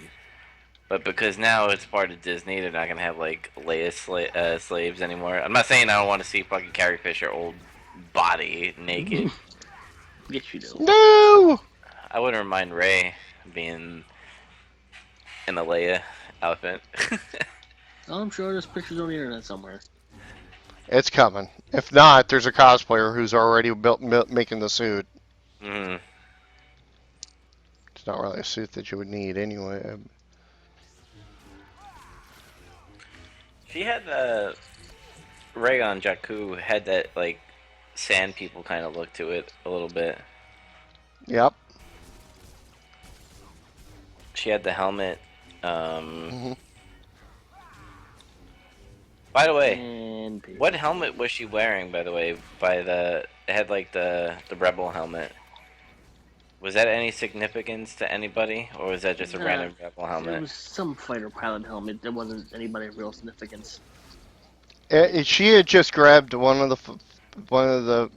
but because now it's part of Disney, they're not gonna have like Leia slaves anymore. I'm not saying I don't want to see fucking Carrie Fisher old body naked. Yes, you do. No. I wouldn't mind Rey being in a Leia outfit. I'm sure there's pictures on the internet somewhere. It's coming. If not, there's a cosplayer who's already making the suit. Mm-hmm. It's not really a suit that you would need anyway. She had Rey on Jakku had that like sand people kind of look to it a little bit. Yep. She had the helmet. Hmm. By the way, And what helmet was she wearing? By the way, it had like the rebel helmet. Was that any significance to anybody, or was that just a Nah, random rebel it helmet? was some fighter pilot helmet. There wasn't anybody of real significance. She had just grabbed one of the.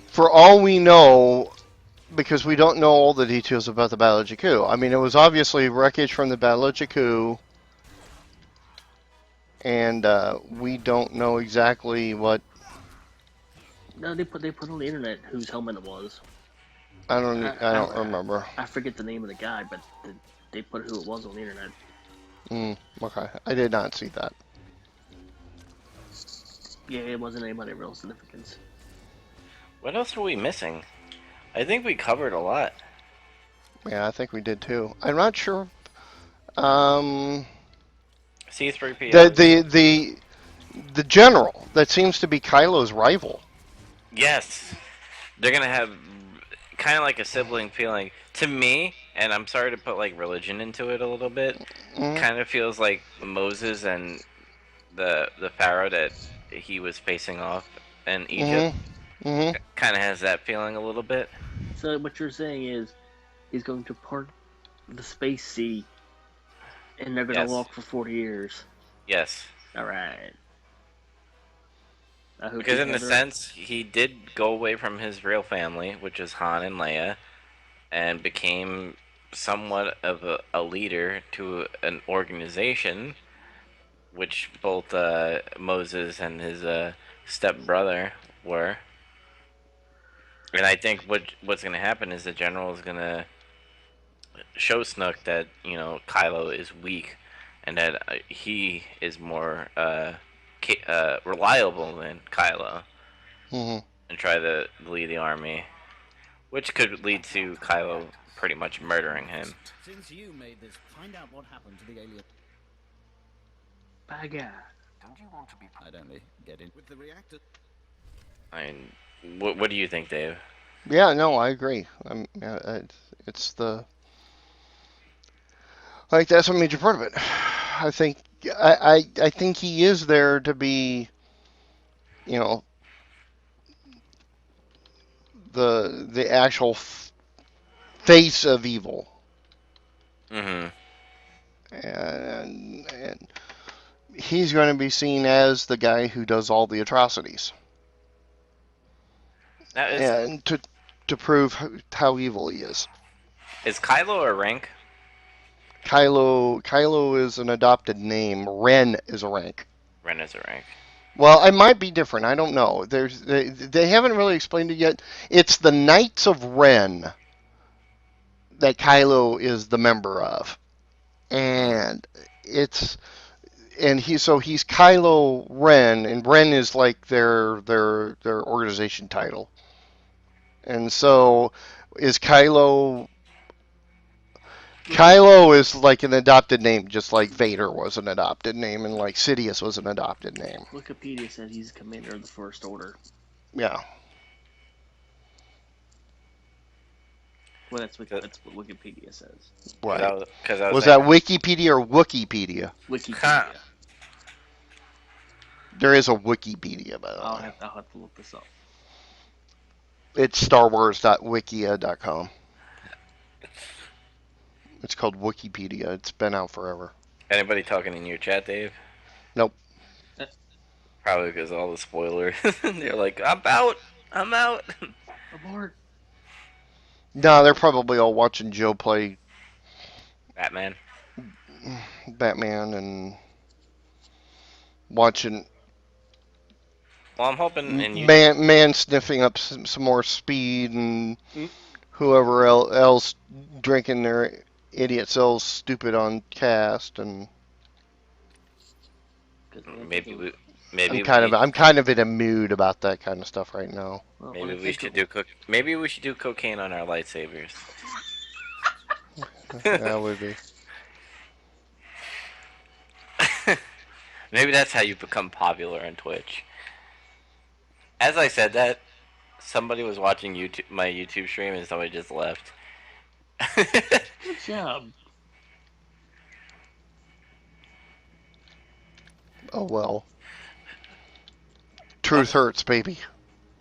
For all we know, because we don't know all the details about the Battle of Jakku. I mean, it was obviously wreckage from the Battle of Jakku, and we don't know exactly what. No, they put on the internet whose helmet it was. I don't remember. I forget the name of the guy, but they put who it was on the internet. Okay, I did not see that. Yeah, it wasn't anybody of real significance. What else are we missing? I think we covered a lot. Yeah, I think we did too. I'm not sure. Um, C3PO. the general that seems to be Kylo's rival. Yes, they're gonna have kind of like a sibling feeling to me, and I'm sorry to put like religion into it a little bit. Hmm. Kind of feels like Moses and the pharaoh that he was facing off in Egypt. Hmm. Hmm. Kind of has that feeling a little bit. So what you're saying is he's going to part the space sea, and they're gonna Yes. walk for 40 years. Yes. All right. I hope Because in a together. sense, he did go away from his real family, which is Han and Leia, and became somewhat of a leader to an organization, which both Moses and his stepbrother were. And I think what's going to happen is the general is going to show Snook that Kylo is weak, and that he is more reliable than Kylo, Hmm. and try to lead the army, which could lead to Kylo pretty much murdering him. Since you made this, find out what happened to the alien. By God. Don't you want to be? I don't get in with the reactor. I mean, what do you think, Dave? Yeah, no, I agree. It's the like that's a major part of it. I think I think he is there to be, you know, the actual face of evil, Mm-hmm. and he's going to be seen as the guy who does all the atrocities, Now, and to prove how evil he is. is Kylo a rank? Kylo is an adopted name. Ren is a rank. Ren is a rank. Well, it might be different. I don't know. They haven't really explained it yet. It's the Knights of Ren that Kylo is the member of, and it's he's Kylo Ren, and Ren is like their organization title, and so is Kylo. Kylo is like an adopted name, just like Vader was an adopted name, and like Sidious was an adopted name. Wikipedia says he's commander of the First Order. Yeah. Well, that's what Wikipedia says. Right. Because I Was that thinking, Wikipedia or Wikipedia? Wikipedia. Huh. There is a Wikipedia, by the I'll way. have to look this up. It's starwars.wikia.com. It's called Wikipedia. It's been out forever. anybody talking in your chat, Dave? Nope. Probably because all the spoilers. They're like, I'm out. I'm out. Abort. No, they're probably all watching Joe play Batman. Batman and watching Well, I'm hoping in you. man sniffing up some more speed and whoever else drinking their idiot selves stupid on cast, and Maybe we. I'm kind of in a mood about that kind of stuff right now. Well, Maybe we should do Maybe we should do cocaine on our lightsabers. That would be. Maybe that's how you become popular on Twitch. As I said that, somebody was watching my YouTube stream, and somebody just left. Good job. Oh well. Truth hurts, baby.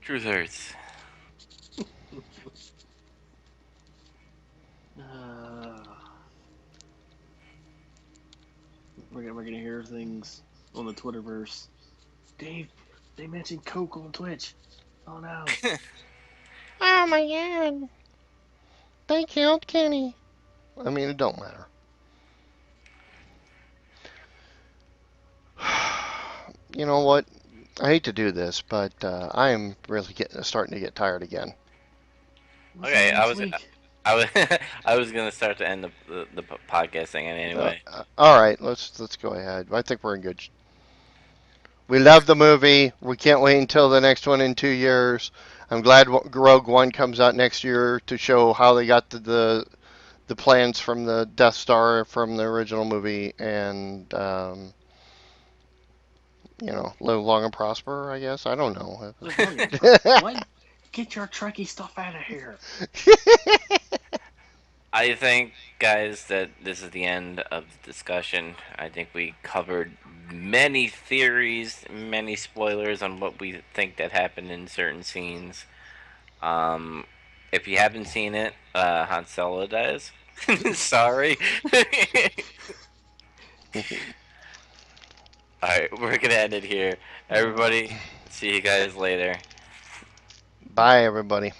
Truth hurts. Uh, we're gonna hear things on the Twitterverse. Dave, they mentioned Coke on Twitch. Oh no. Oh my god. They killed Kenny. I mean, it don't matter. You know what? I hate to do this, but I am really starting to get tired again. What's Okay, next week? I was, I was gonna start to end the podcast thing anyway. All right, let's go ahead. I think we're in good. We love the movie. We can't wait until the next one in 2 years. I'm glad Rogue One comes out next year to show how they got the plans from the Death Star from the original movie, and live long and prosper. I guess I don't know. Live long What? Get your Trekkie stuff out of here. I think, guys, that this is the end of the discussion. I think we covered many theories, many spoilers on what we think that happened in certain scenes. Um, if you haven't seen it, Han Solo dies. Sorry. Alright, we're gonna end it here. Everybody, see you guys later. Bye, everybody.